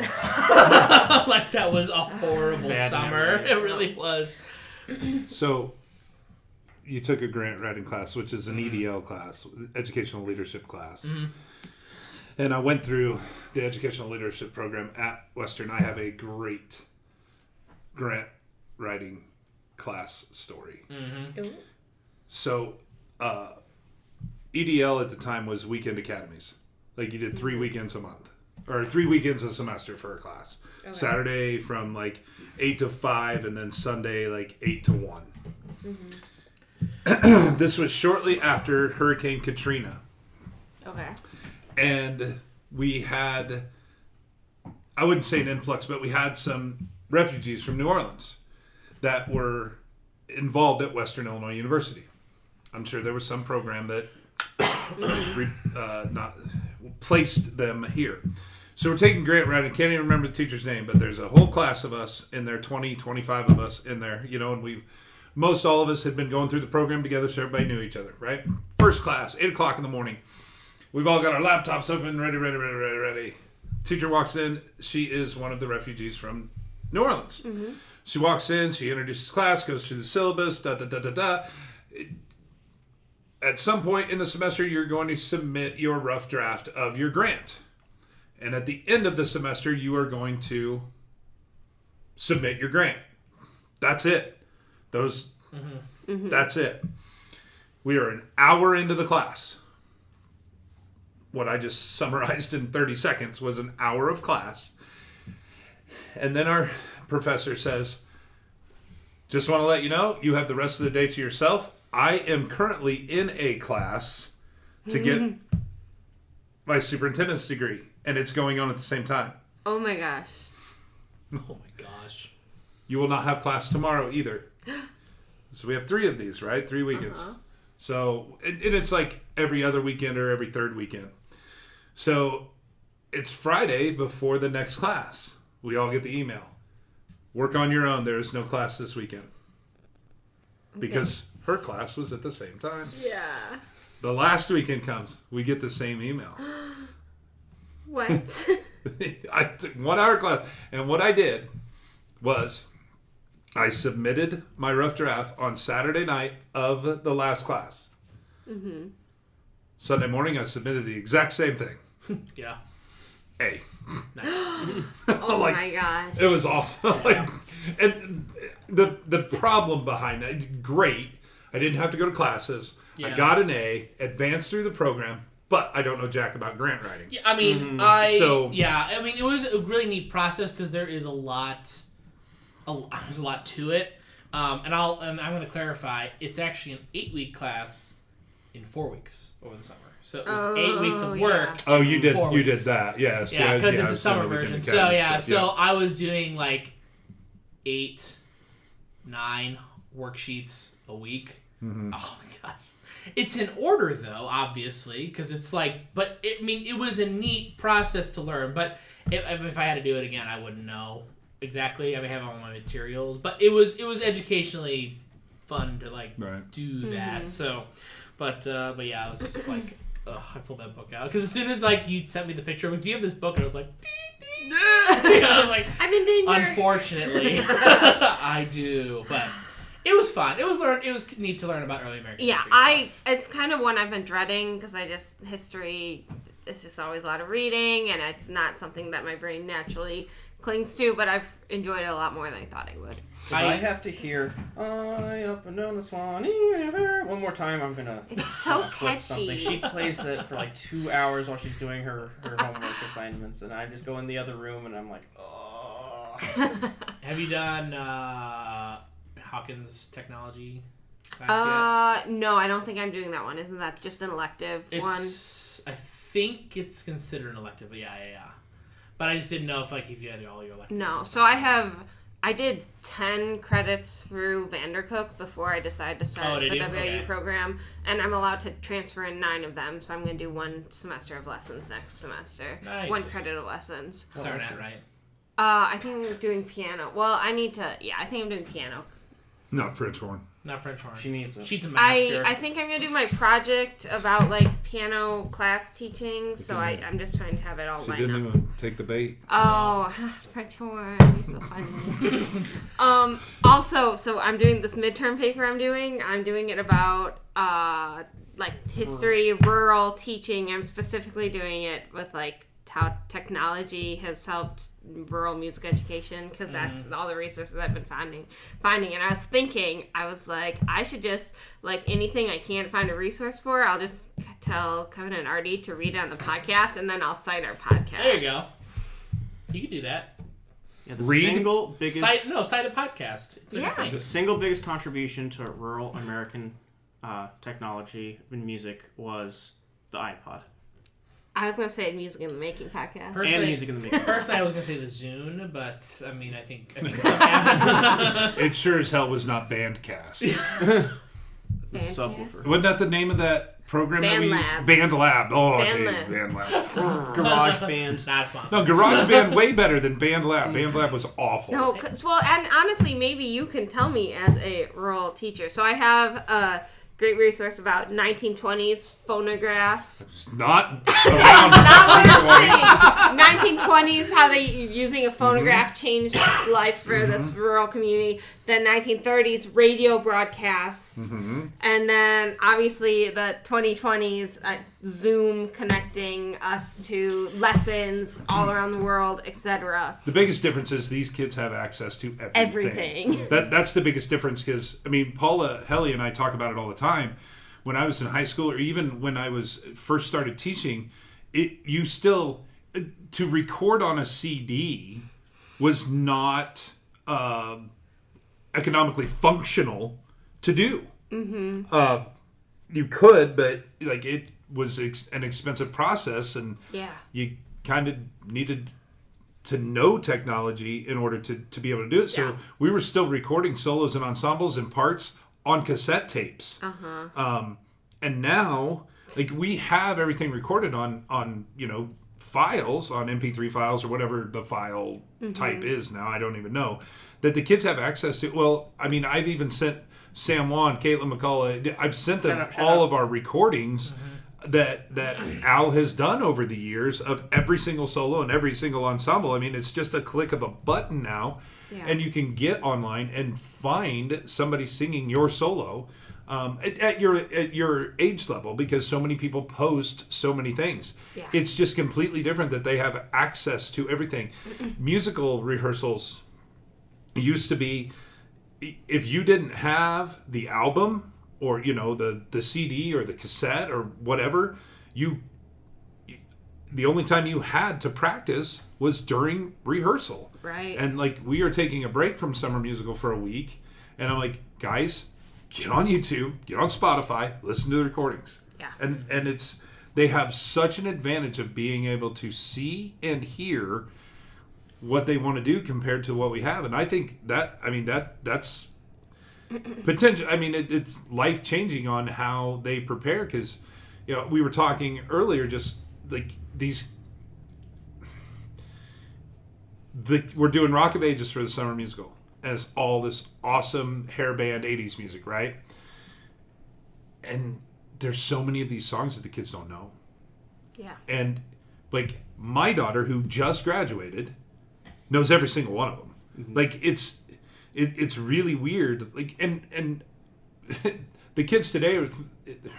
like that was a horrible Bad summer. memories. It really was. So, you took a grant writing class, which is an EDL class, educational leadership class. And I went through the educational leadership program at Western. I have a great grant writing class story. Ooh. So, EDL at the time was weekend academies. Like you did 3 weekends a month or 3 weekends a semester for a class. Okay. Saturday from like 8 to 5 and then Sunday like 8 to 1. Mm-hmm. This was shortly after Hurricane Katrina. Okay. And we had, I wouldn't say an influx, but we had some refugees from New Orleans that were involved at Western Illinois University. I'm sure there was some program that not placed them here. So we're taking grant writing. Can't even remember the teacher's name, but there's a whole class of us in there, 20, 25 of us in there, you know, and most all of us had been going through the program together, so everybody knew each other, right? First class, 8 o'clock in the morning. We've all got our laptops open, ready. Teacher walks in. She is one of the refugees from New Orleans. Mm-hmm. She walks in. She introduces class, goes through the syllabus, At some point in the semester, you're going to submit your rough draft of your grant. And at the end of the semester, you are going to submit your grant. That's it. That's it. We are an hour into the class. What I just summarized in 30 seconds was an hour of class. And then our professor says, just want to let you know, you have the rest of the day to yourself. I am currently in a class to get my superintendent's degree, and it's going on at the same time. Oh my gosh. Oh my gosh. You will not have class tomorrow either. So we have 3 of these, right? 3 weekends. Uh-huh. So, and it's like every other weekend or every third weekend. So it's Friday before the next class. We all get the email. Work on your own. There is no class this weekend. Because her class was at the same time. Yeah. The last weekend comes. We get the same email. What? I took 1 hour class. And what I did was I submitted my rough draft on Saturday night of the last class. Mm-hmm. Sunday morning, I submitted the exact same thing. Yeah. A. Nice. Oh my gosh. It was awesome. And the problem behind that, great. I didn't have to go to classes. Yeah. I got an A, advanced through the program, but I don't know jack about grant writing. Yeah, I mean, it was a really neat process because there is a lot. There's a lot to it, and I'm going to clarify. It's actually an 8-week class in 4 weeks over the summer. So it's 8 weeks of work. Oh, you did that, yes. Yeah, because it's a summer version. So I was doing like 8, 9 worksheets a week. Mm-hmm. Oh my gosh. It's in order though, obviously, because it's like, but it was a neat process to learn. But if I had to do it again, I wouldn't know exactly. I have all my materials, but it was educationally fun to do that. Mm-hmm. So, but yeah, I was just like, I pulled that book out because as soon as you sent me the picture, do you have this book? And I was like, I was like, I'm in danger. Unfortunately, I do, but. It was fun. It was neat to learn about early American history. Yeah, it's kind of one I've been dreading because history, it's just always a lot of reading, and it's not something that my brain naturally clings to, but I've enjoyed it a lot more than I thought I would. If I have to hear up and down the Swanee River one more time, I'm going to It's so catchy. Something. She plays it for 2 hours while she's doing her homework assignments, and I just go in the other room, and I'm like, oh. Have you done... Hawkins technology class yet? No, I don't think I'm doing that one. Isn't that just an elective one? I think it's considered an elective, but yeah. But I just didn't know if you had all your electives. No, so I did 10 credits through Vandercook before I decided to start the WIU program, and I'm allowed to transfer in 9 of them, so I'm going to do 1 semester of lessons next semester. Nice. 1 credit of lessons. That's right? I think I'm doing piano. Well, I think I'm doing piano. Not French horn. Not French horn. She needs it. She's a master. I think I'm going to do my project about, piano class teaching, so I'm just trying to have it all lined up. She didn't even take the bait. Oh, French horn. You're so funny. Also, so I'm doing this midterm paper I'm doing it about, history, rural teaching. I'm specifically doing it with, how technology has helped rural music education, because that's all the resources I've been finding. And I was thinking, I was like, I should just, like, anything I can't find a resource for, I'll just tell Kevin and Artie to read it on the podcast, and then I'll cite our podcast. There you go. You can do that. Yeah, single biggest cite a podcast. It's the single biggest contribution to rural American technology and music was the iPod. I was gonna say Music in the Making podcast. And Music in the Making. Personally, I was gonna say the Zune, but I mean, I think some it sure as hell was not Bandcast. The subwoofer. Wasn't that the name of that program? BandLab. BandLab. Oh, BandLab. BandLab. Garage Band. not a sponsor. No, Garage Band way better than BandLab. BandLab was awful. No, and honestly, maybe you can tell me as a rural teacher. So I have a great resource about 1920s phonograph. It's not Not what I'm saying. 1920s, how they using a phonograph changed life for this rural community. Then 1930s radio broadcasts, and then obviously the 2020s Zoom connecting us to lessons all around the world, etc. The biggest difference is these kids have access to everything. That's the biggest difference, because I mean, Paula Helly and I talk about it all the time. When I was in high school, or even when I was first started teaching, you still to record on a CD was not economically functional to do. You could, but like it was an expensive process, and you kind of needed to know technology in order to be able to do it. So we were still recording solos and ensembles and parts on cassette tapes. And now, like, we have everything recorded on files, on MP3 files or whatever the file type is now. I don't even know that the kids have access to. Well, I mean, I've even sent Sam Wan, Caitlin McCullough, I've sent them all of our recordings that Al has done over the years of every single solo and every single ensemble. I mean, it's just a click of a button now, and you can get online and find somebody singing your solo at your age level, because so many people post so many things. It's just completely different that they have access to everything. Musical rehearsals used to be, if you didn't have the album or the CD or the cassette or whatever, the only time you had to practice was during rehearsal. Right. And like, we are taking a break from Summer Musical for a week, and I'm like, guys, get on YouTube, get on Spotify, listen to the recordings. And they have such an advantage of being able to see and hear what they want to do compared to what we have. And I think that's potential. I mean, it's life-changing on how they prepare, because we were talking earlier, just like we're doing Rock of Ages for the Summer Musical, and it's all this awesome hair band 80s music, right? And there's so many of these songs that the kids don't know. And like, my daughter, who just graduated, knows every single one of them. Like, it's really weird. Like, and the kids today are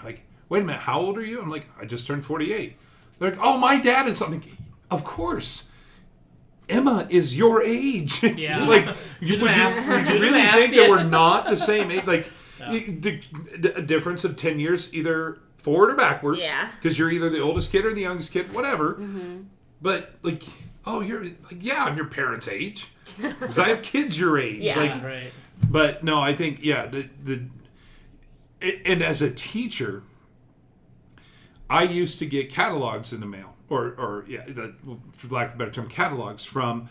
like, wait a minute, how old are you? I'm like, I just turned 48. They're like, oh, my dad is something. Of course. Emma is your age. Yeah. Like, would you really think that we're not the same age? Like, a difference of 10 years, either forward or backwards. Because you're either the oldest kid or the youngest kid, whatever. But, like, oh, you're like, I'm your parents' age. Because I have kids your age. Right. But no, I think, and as a teacher, I used to get catalogs in the mail. For lack of a better term, catalogs from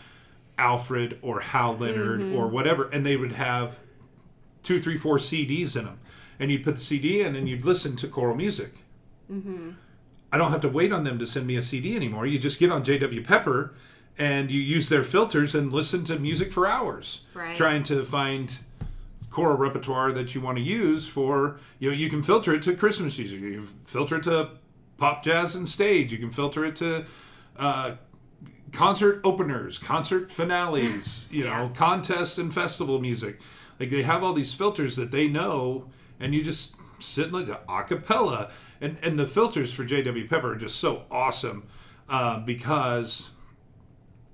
Alfred or Hal Leonard or whatever, and they would have 2, 3, 4 CDs in them, and you'd put the CD in and you'd listen to choral music. I don't have to wait on them to send me a CD anymore. You just get on J.W. Pepper and you use their filters and listen to music for hours, trying to find choral repertoire that you want to use for, you can filter it to Christmas music, you can filter it to pop, jazz, and stage. You can filter it to concert openers, concert finales, contests and festival music. Like, they have all these filters that they know, and you just sit like a cappella. And the filters for J.W. Pepper are just so awesome. because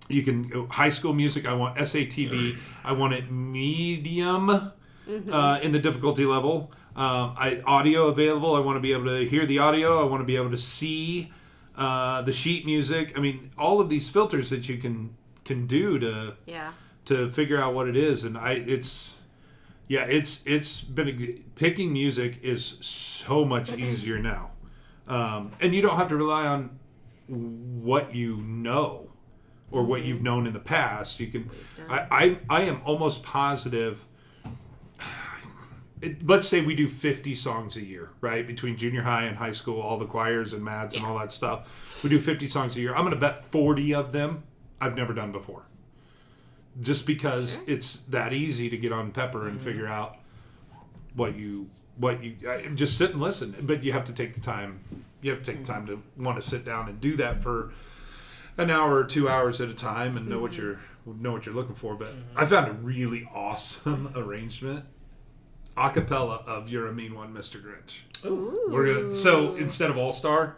you can high school music. I want SATB. I want it medium in the difficulty level. Audio available. I want to be able to hear the audio. I want to be able to see the sheet music. I mean, all of these filters that you can do to figure out what it is, and it's been picking music is so much easier now, and you don't have to rely on what you know or what you've known in the past. You can. I am almost positive. Let's say we do 50 songs a year, right? Between junior high and high school, all the choirs and mads and all that stuff. We do 50 songs a year. I'm going to bet 40 of them I've never done before. Just because it's that easy to get on Pepper and figure out what you just sit and listen. But you have to take the time. You have to take the time to want to sit down and do that for an hour or 2 hours at a time and know what you're looking for. But I found a really awesome arrangement. Acapella of "You're a Mean One, Mr. Grinch." Ooh. So instead of All Star,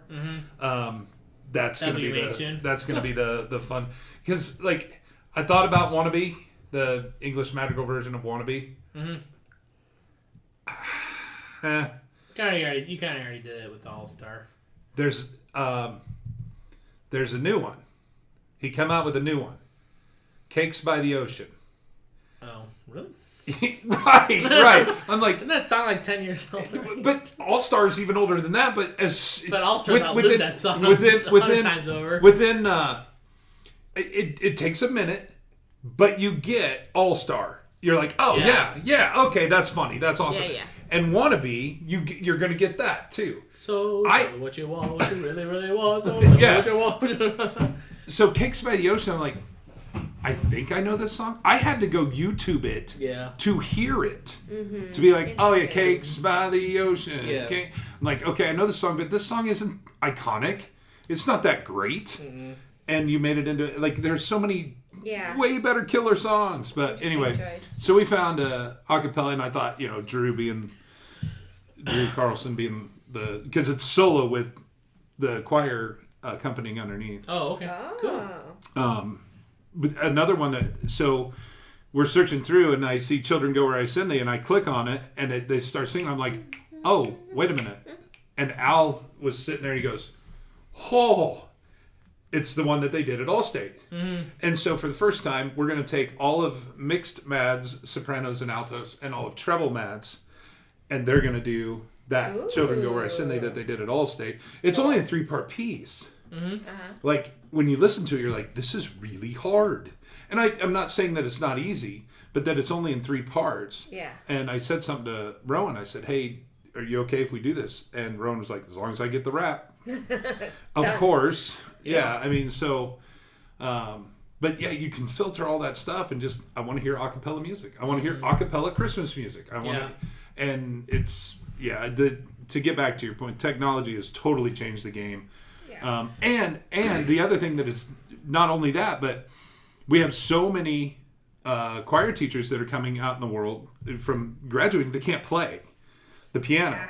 that's gonna be the fun, because like I thought about "Wannabe," the English magical version of "Wannabe." You kind of already did it with All Star. There's a new one. He come out with a new one, "Cakes by the Ocean." Oh, really? right. I'm like, didn't that sound like 10 years old? But All Star's even older than that. But All Star's outlived that song within times over. Within it takes a minute, but you get All Star. You're like, oh yeah, okay, that's funny, that's awesome. Yeah. And "Wannabe," you're gonna get that too. So what you want, what you really really want, what you want. So "Cakes by the Ocean," I'm like, I think I know this song. I had to go YouTube it to hear it. To be like, oh yeah, "Cakes by the Ocean." Yeah. Okay. I'm like, okay, I know this song, but this song isn't iconic. It's not that great. And you made it into, like, there's so many way better killer songs. But anyway, so we found a acapella, and I thought, Drew Carlson being because it's solo with the choir accompanying underneath. Oh, okay. Cool. With another one so we're searching through, and I see "Children Go Where I Send Thee," and I click on it, and they start singing. I'm like, oh, wait a minute. And Al was sitting there, and he goes, oh, it's the one that they did at Allstate. And so for the first time, we're going to take all of mixed mads, sopranos, and altos, and all of treble mads, and they're going to do that "Children Go Where I Send Thee" that they did at Allstate. It's only a 3-part piece. Like, when you listen to it, you're like, this is really hard. And I'm not saying that it's not easy, but that it's only in 3 parts. Yeah. And I said something to Rowan. I said, hey, are you okay if we do this? And Rowan was like, as long as I get the rap. Of course. Yeah. I mean, so, but yeah, you can filter all that stuff and just, I want to hear acapella music. I want to hear acapella Christmas music. I want to, and it's, to get back to your point, technology has totally changed the game. And the other thing that is not only that, but we have so many choir teachers that are coming out in the world from graduating that can't play the piano.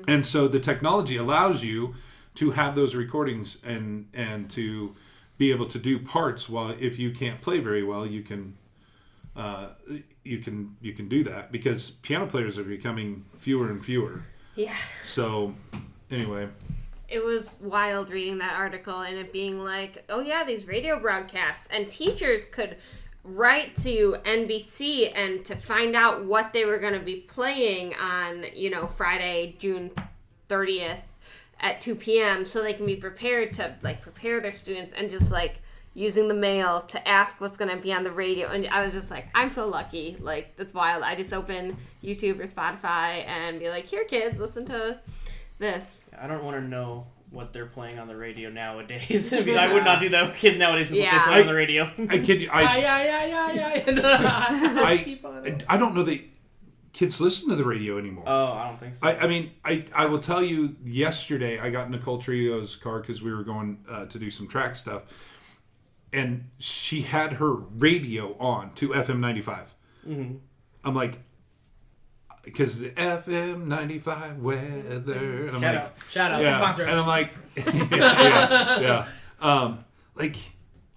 And so the technology allows you to have those recordings and to be able to do parts while, if you can't play very well, you can do that, because piano players are becoming fewer and fewer. Yeah. So anyway, it was wild reading that article and it being like, oh yeah, these radio broadcasts, and teachers could write to NBC and to find out what they were going to be playing on, Friday, June 30th at 2 p.m. so they can be prepared to prepare their students, and just using the mail to ask what's going to be on the radio. And I was just like, I'm so lucky. That's wild. I just open YouTube or Spotify and be like, here kids, listen to this. I don't want to know what they're playing on the radio nowadays. I mean, I would not do that with kids nowadays. What they play on the radio. I kid you. I don't know that kids listen to the radio anymore. Oh, I don't think so. I mean, I will tell you, yesterday I got in Nicole Trio's car because we were going to do some track stuff, and she had her radio on to FM 95. I'm like, because the FM 95 weather. And I'm Shout out. Yeah. Sponsor us. And I'm like, yeah. Like,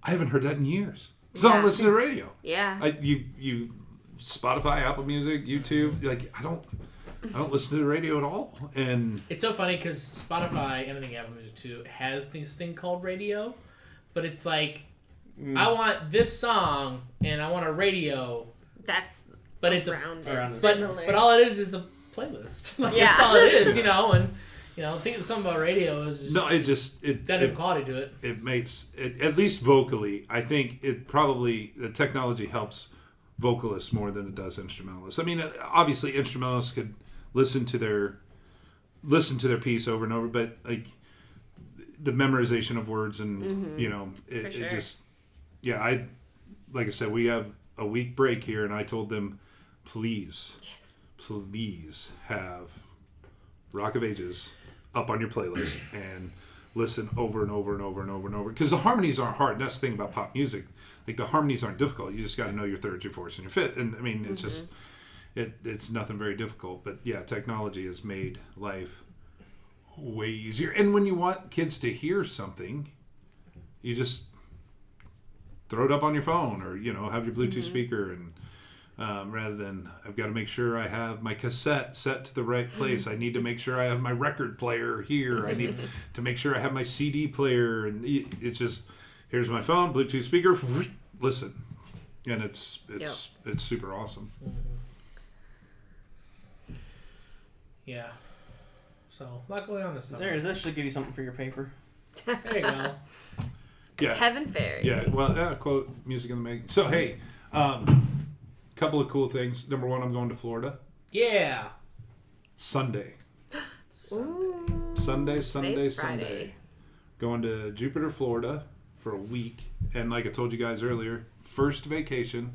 I haven't heard that in years. So I don't listen to radio. Yeah. You Spotify, Apple Music, YouTube. Like, I don't listen to the radio at all. And it's so funny because Spotify and I think Apple Music too has this thing called radio, but it's like I want this song and I want a radio. But it's but all it is a playlist. Like that's all it is, and the thing is something about radio is just it quality to it. It makes it, at least vocally. I think the technology helps vocalists more than it does instrumentalists. I mean, obviously instrumentalists could listen to their piece over and over, but like the memorization of words and it just like I said, we have a week break here, and I told them, please have Rock of Ages up on your playlist and listen over and over and over and over and over, because the harmonies aren't hard. And that's the thing about pop music. Like, the harmonies aren't difficult. You just got to know your thirds, your fourths, and your fifths. And I mean, it's just it's nothing very difficult. But yeah, technology has made life way easier. And when you want kids to hear something, you just throw it up on your phone, or have your Bluetooth speaker, and rather than I've got to make sure I have my cassette set to the right place. I need to make sure I have my record player here. I need to make sure I have my CD player, and it's just, here's my phone, Bluetooth speaker, listen, and it's super awesome. Yeah. So, lot going on this summer. That should give you something for your paper. There you go. Yeah. Kevin Ferry. Yeah. Well, quote music in the making. So hey, couple of cool things. Number one, I'm going to Florida. Yeah. Sunday. Ooh. Sunday. Going to Jupiter, Florida for a week. And like I told you guys earlier, first vacation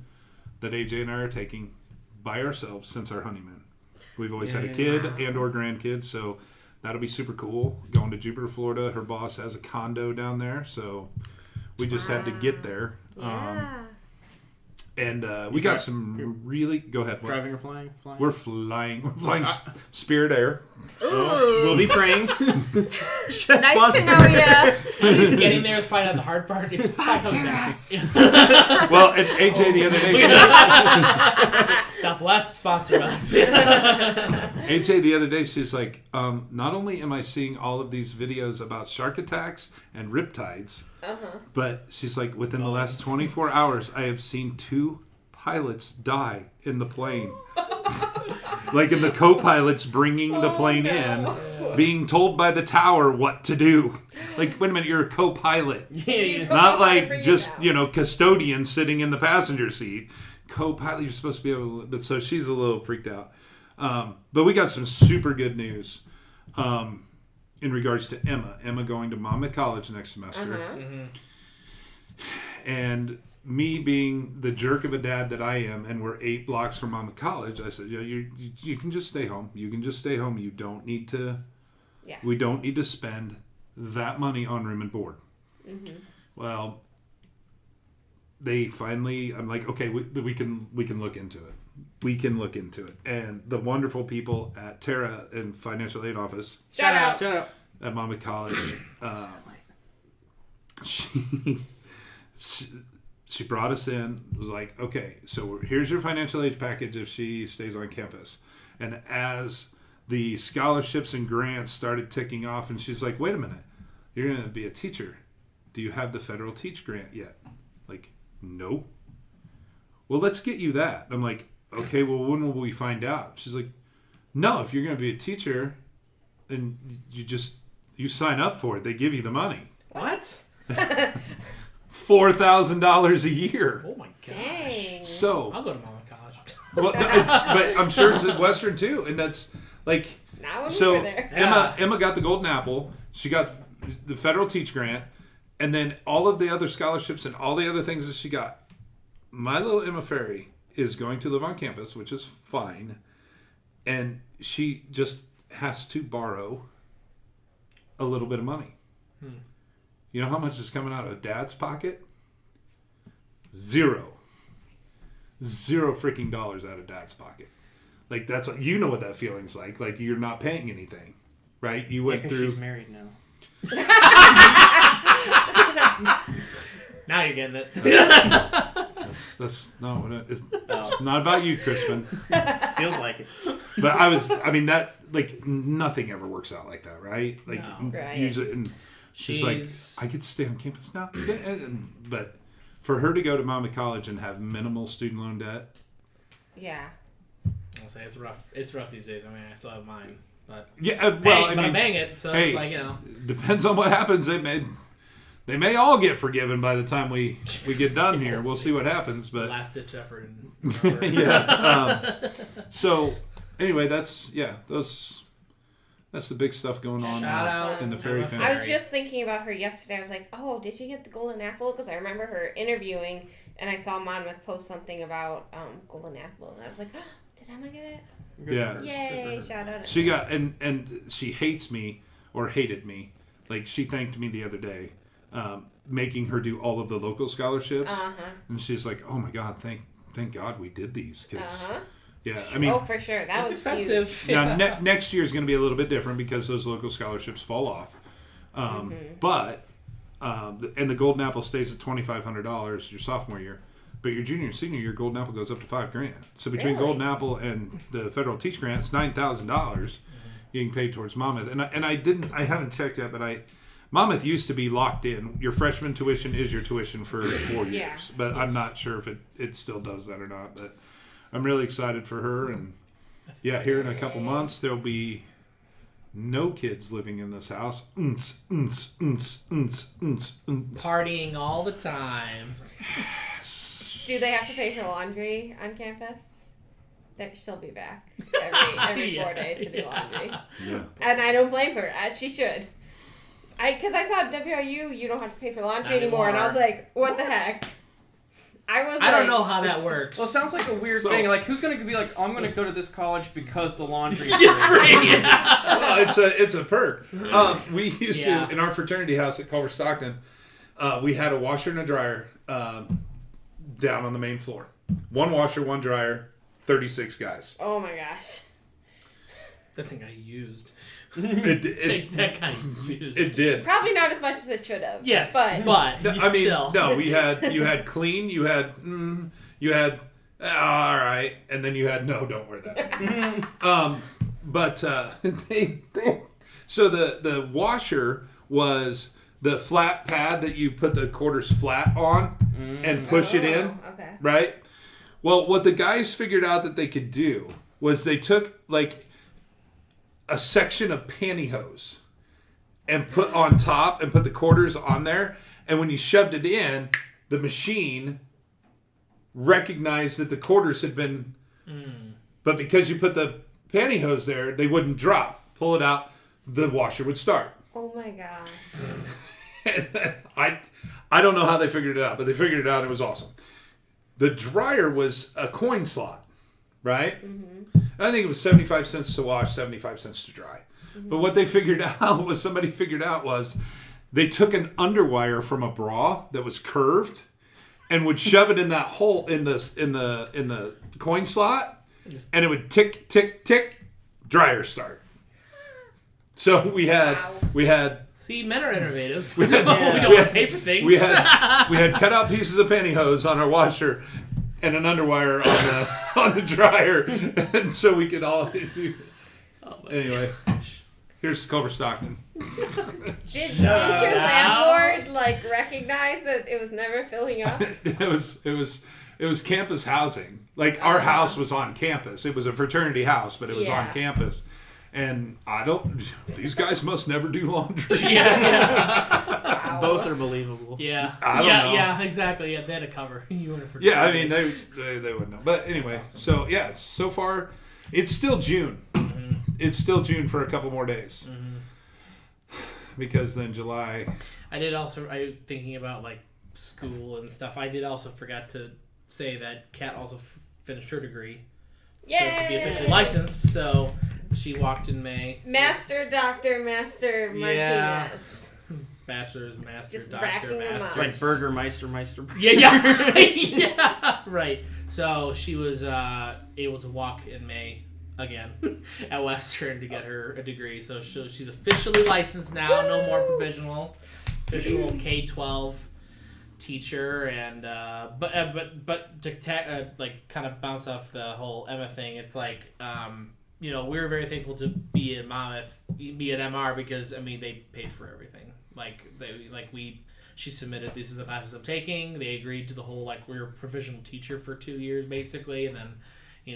that AJ and I are taking by ourselves since our honeymoon. We've always had a kid and or grandkids, so that'll be super cool. Going to Jupiter, Florida. Her boss has a condo down there, so we just had to get there. Yeah. And we got some really... Go ahead. Driving or flying? We're flying. We're flying Spirit Air. We'll be praying. Nice to know ya. He's getting there is probably not the hard part. It's coming back. Well, and AJ the other day... Southwest sponsored us. AJ the other day, she's like, not only am I seeing all of these videos about shark attacks and riptides, but she's like, within the last 24 hours, I have seen 2 pilots die in the plane. Like, in the co-pilots bringing the plane in, being told by the tower what to do. Like, wait a minute, you're a co-pilot. Not like just, custodian sitting in the passenger seat. Co-pilot, you're supposed to be able to... But so she's a little freaked out. But we got some super good news in regards to Emma. Emma going to Monmouth College next semester. And me being the jerk of a dad that I am, and we're 8 blocks from Monmouth College, I said, you can just stay home. You can just stay home. You don't need to... Yeah. We don't need to spend that money on room and board. Well, they finally... I'm like, okay, we can look into it. We can look into it. And the wonderful people at Tara and Financial Aid Office... Shout out. At Monmouth College... She brought us in, was like, okay, so here's your financial aid package if she stays on campus. And as the scholarships and grants started ticking off, and she's like, wait a minute, you're going to be a teacher. Do you have the federal teach grant yet? Like, no. Well, let's get you that. I'm like, okay, well, when will we find out? She's like, no, if you're going to be a teacher, then you sign up for it. They give you the money. What? $4,000 a year. Oh my gosh! Dang. So I'll go to Monmouth College. Well, but I'm sure it's at Western too, and that's like. Now when so we were there. Emma got the Golden Apple. She got the federal Teach Grant, and then all of the other scholarships and all the other things that she got. My little Emma Ferry is going to live on campus, which is fine, and she just has to borrow a little bit of money. You know how much is coming out of Dad's pocket? Zero freaking dollars out of Dad's pocket. Like, that's, you know what that feeling's like. Like, you're not paying anything, right? You went through. She's married now. Now you're getting it. That's it's not about you, Crispin. Feels like it. But that like nothing ever works out like that, right? Like Right. usually, and she's like, I get to stay on campus now. But for her to go to Monmouth College and have minimal student loan debt, Yeah. I'll say it's rough. It's rough these days. I mean, I still have mine, but I'm paying it, so it's like, you know. Depends on what happens. They may all get forgiven by the time we get done here. We'll see what happens, but Last ditch effort. So anyway, that's the big stuff going on Shout out in the fairy family. I was just thinking about her yesterday. I was like, oh, did she get the golden apple? Because I remember her interviewing, and I saw Monmouth post something about golden apple, and I was like, oh, did Emma get it? Yeah. Yay! Shout out. She got and she hates me or hated me. Like she thanked me the other day, making her do all of the local scholarships, and she's like, "Oh my God, thank God we did these." Yeah, I mean, oh for sure, that was expensive. Huge. Now next year is going to be a little bit different because those local scholarships fall off, but and the golden apple stays at $2,500 your sophomore year. But your junior and senior year, Golden Apple goes up to $5,000. So between Golden Apple and the federal teach grant, it's $9,000 getting paid towards Monmouth. And I haven't checked yet, but Monmouth used to be locked in. Your freshman tuition is your tuition for 4 years. Yeah. But I'm not sure if it still does that or not. But I'm really excited for her. And here in a couple months there'll be no kids living in this house. Partying all the time. Do they have to pay for laundry on campus? She'll be back every 4 days to do laundry. Yeah. And I don't blame her, as she should. Because I saw at WIU, you don't have to pay for laundry anymore, and I was like, what the heck? I don't know how that works. Well, it sounds like a weird thing. Like, who's going to be like, oh, I'm going to go to this college because the laundry is free. Well, it's a perk. We used to, in our fraternity house at Culver Stockton, we had a washer and a dryer down on the main floor. One washer, one dryer, 36 guys. Oh my gosh. The thing I used. That kind of used. It did. Probably not as much as it should have. Yes, but still. No, you had clean, you had all right, and then you had no, don't wear that. So the washer was the flat pad that you put the quarters flat on and push it in. Okay. Right? Well, what the guys figured out that they could do was they took like a section of pantyhose and put on top and put the quarters on there. And when you shoved it in, the machine recognized that the quarters had been... But because you put the pantyhose there, they wouldn't drop. Pull it out, the washer would start. Oh my god. I don't know how they figured it out, but they figured it out and it was awesome. The dryer was a coin slot, right? Mm-hmm. And I think it was 75 cents to wash, 75 cents to dry. Mm-hmm. But what they figured out was they took an underwire from a bra that was curved and would shove it in that hole in the coin slot, and it would tick, tick, tick, dryer start. So we had See, men are innovative. We don't want to pay for things. We had cut out pieces of pantyhose on our washer and an underwire on the dryer, and so we could all do. Anyway, here's Culver Stockton. Didn't your landlord recognize that it was never filling up? It was campus housing. Like our house was on campus. It was a fraternity house, but it was on campus. And these guys must never do laundry. Yeah. Wow. Both are believable. Yeah. I don't know. Yeah, exactly. Yeah, they had a cover. You wouldn't forget. Yeah, I mean, they wouldn't know. But anyway, awesome. So yeah, so far, it's still June. Mm-hmm. It's still June for a couple more days. Mm-hmm. Because then July. I was thinking about school and stuff. I did also forgot to say that Kat also finished her degree. Yay! So to be officially licensed, so she walked in May. Master, Doctor, Master Martinez. Bachelor's, Master, Just Doctor, racking them Master. up. Like Burgermeister. Yeah. Yeah, right. So she was able to walk in May again at Western to get her a degree. So she's officially licensed now. No more provisional. official K-12 teacher, and but to like kind of bounce off the whole Emma thing, it's like we were very thankful to be at Monmouth, be at MR, because I mean they paid for everything. She submitted, these are the classes I'm taking. They agreed to the whole, like, we're a provisional teacher for 2 years, basically. And then, you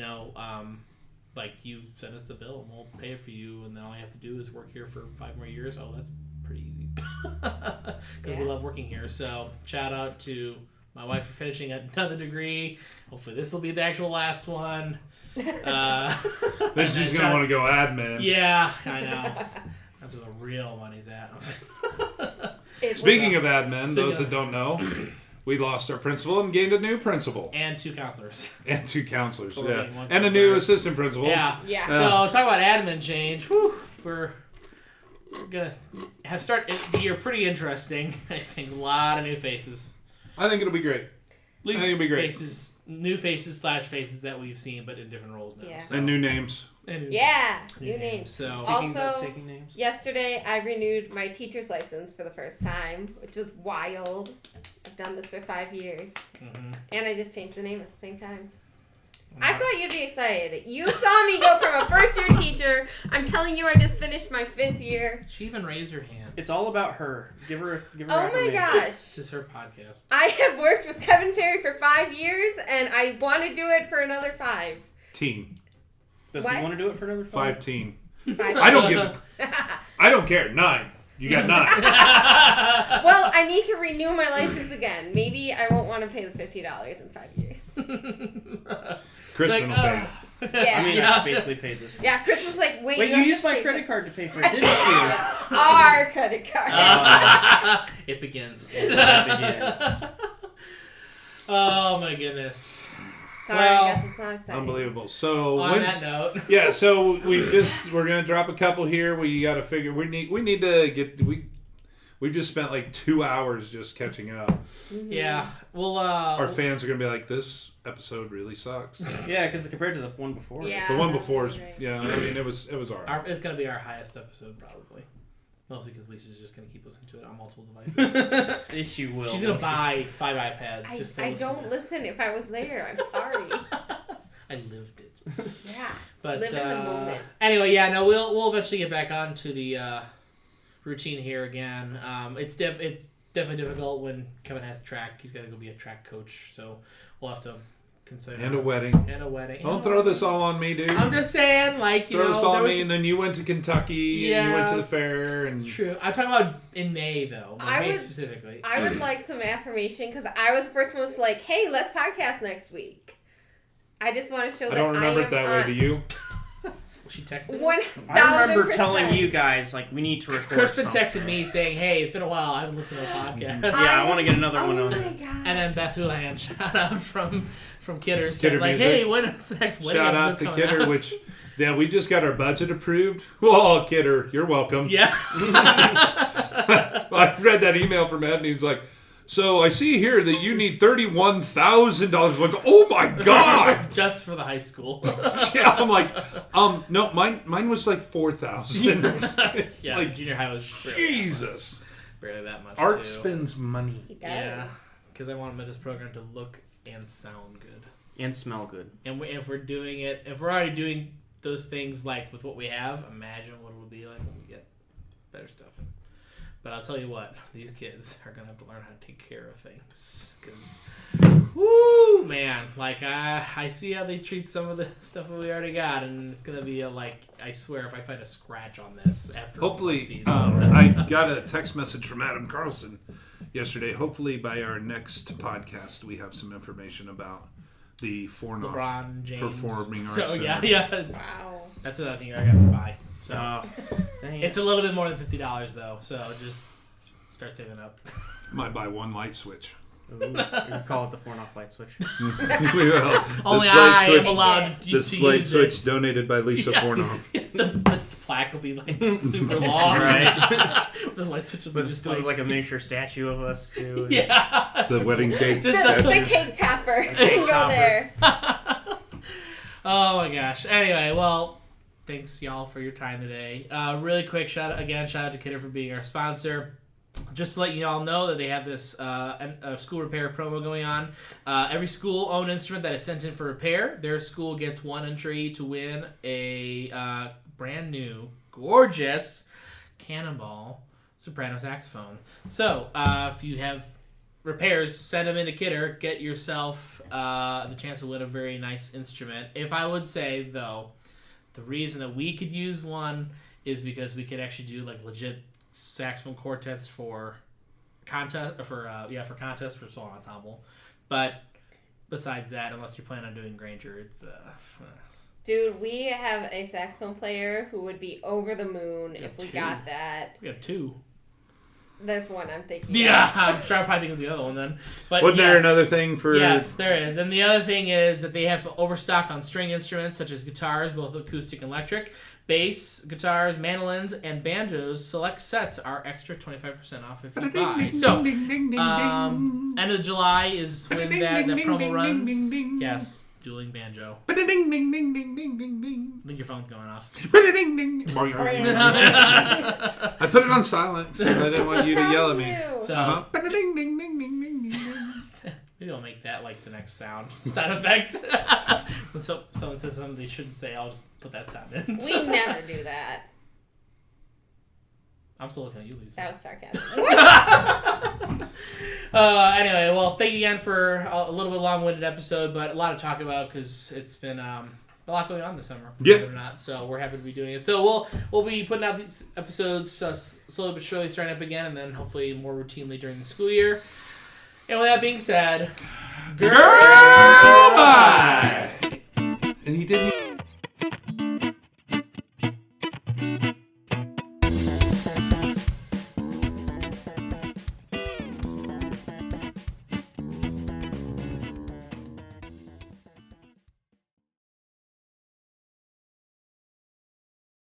send us the bill and we'll pay it for you. And then all you have to do is work here for 5 more years. Oh, that's pretty easy. Because we love working here. So shout out to my wife for finishing another degree. Hopefully this will be the actual last one. Then she's going to want to go admin. Yeah, I know. That's where the real money's at. Speaking of admin, those that don't know, we lost our principal and gained a new principal. And 2 counselors. And 2 counselors, yeah. And a new assistant principal. Yeah. So, talk about admin change. Whew, we're going to start the year pretty interesting. I think a lot of new faces. I think it'll be great. At least I think it'll be great. New faces / faces that we've seen, but in different roles now. Yeah. So. And new names. New names. So Also, taking names. Yesterday I renewed my teacher's license for the first time, which was wild. I've done this for 5 years. Mm-hmm. And I just changed the name at the same time. I thought you'd be excited. You saw me go from a first-year teacher. I'm telling you, I just finished my 5th year. She even raised her hand. It's all about her. Give her. Oh my gosh! This is her podcast. I have worked with Kevin Perry for 5 years, and I want to do it for another 5. Teen. Does he want to do it for another 5? 5 teen. 5. I don't give a... I don't care. 9. You got 9. Well, I need to renew my license again. Maybe I won't want to pay the $50 in 5 years. Kristen will pay. Yeah. I mean, I basically paid this one. Yeah, Chris was like, wait, you used my credit card to pay for it, didn't you? Our credit card. It begins. It begins. Oh my goodness. Sorry, Well, I guess it's not exciting. Unbelievable. So On that note. Yeah, so we're gonna drop a couple here. We gotta figure we need to get we've just spent like 2 hours just catching up. Mm-hmm. Yeah. Well our fans are gonna be like, this episode really sucks. Yeah, because compared to the one before. Yeah. The one before is Right. yeah, I mean it was alright. It's going to be our highest episode, probably. Mostly because Lisa's just going to keep listening to it on multiple devices. She will. She's going to buy 5 iPads just to I listen don't to. listen if I was there. I'm sorry. I lived it. Yeah. But, Live in the moment. Anyway, yeah, no, we'll eventually get back on to the routine here again. It's definitely difficult when Kevin has track. He's got to go be a track coach, so we'll have to consider. And a wedding. Don't throw this all on me, dude. I'm just saying, like, throw this all on me, and then you went to Kentucky and you went to the fair. And it's true. I'm talking about in May, though. May specifically. I would like some affirmation because I was the person who was like, hey, let's podcast next week. I just want to show that I don't remember it that way. Do you? She texted 1,000%. I remember telling you guys, like, we need to record Crispin something. texted me saying, hey, it's been a while. I haven't listened to the podcast. I want to get another one on. Oh my gosh. And then Beth Houlihan, shout out from Kidder, said, Kidder like, Music. hey, when is the next wedding Shout out episode to coming Kidder, out? which we just got our budget approved. Oh, Kidder, you're welcome. Yeah. I read that email from Ed, and he's like, so I see here that you need $31,000. Like, oh my god! Just for the high school. Yeah, I'm like, no, mine was like 4,000. Yeah, like, junior high was barely that much. Art too. spends money. He does. Yeah, because I want this program to look and sound good. And smell good. And if we're already doing those things like with what we have, imagine what it'll be like when we get better stuff. But I'll tell you what, these kids are going to have to learn how to take care of things. Because, woo, man, like, I see how they treat some of the stuff that we already got. And it's going to be I swear, if I find a scratch on this after Hopefully, one season. I got a text message from Adam Carlson yesterday. Hopefully, by our next podcast, we have some information about the Fornoff LeBron James Performing Arts Center. Yeah. Wow. That's another thing you're going to have to buy. So Dang it's a little bit more than $50 though. So just start saving up. Might buy one light switch. Ooh, you can call it the Fornoff light switch. We will. Only This light I am switch- allowed to This use light switch it. donated by Lisa Fornoff. the plaque will be like super long, Right. The light switch will be But just still like a miniature statue of us too. yeah. The wedding cake. Just The statue. cake tapper cake can go topper. there. Oh my gosh. Anyway, well, thanks y'all for your time today. Really quick shout out to Kidder for being our sponsor. just to let you all know that they have this a school repair promo going on. Every school-owned instrument that is sent in for repair, their school gets one entry to win a brand new, gorgeous Cannonball soprano saxophone. So, if you have repairs, send them into Kidder. Get yourself the chance to win a very nice instrument. If I would say, though, the reason that we could use one is because we could actually do like legit saxophone quartets for contests for solo ensemble. But besides that, unless you're planning on doing Granger, it's Dude, we have a saxophone player who would be over the moon if we got that. We have two. There's one I'm thinking. Yeah, I'm sure I'll probably think of the other one then. But wasn't there another thing for? Yes, there is. And the other thing is that they have overstock on string instruments such as guitars, both acoustic and electric, bass, guitars, mandolins, and banjos. Select sets are extra 25% off if you buy. So, end of July is when that promo runs. Yes. Dueling banjo. I think your phone's going off. I put it on silent, so I didn't want you to yell at me. So, maybe I'll make that like the next sound effect. When someone says something they shouldn't say, I'll just put that sound in. We never do that. I'm still looking at you, Lisa. That was sarcasm. Anyway, well, thank you again for a little bit long-winded episode, but a lot to talk about because it's been a lot going on this summer, believe it or not. So we're happy to be doing it. So we'll be putting out these episodes slowly but surely, starting up again, and then hopefully more routinely during the school year. And with that being said, girls!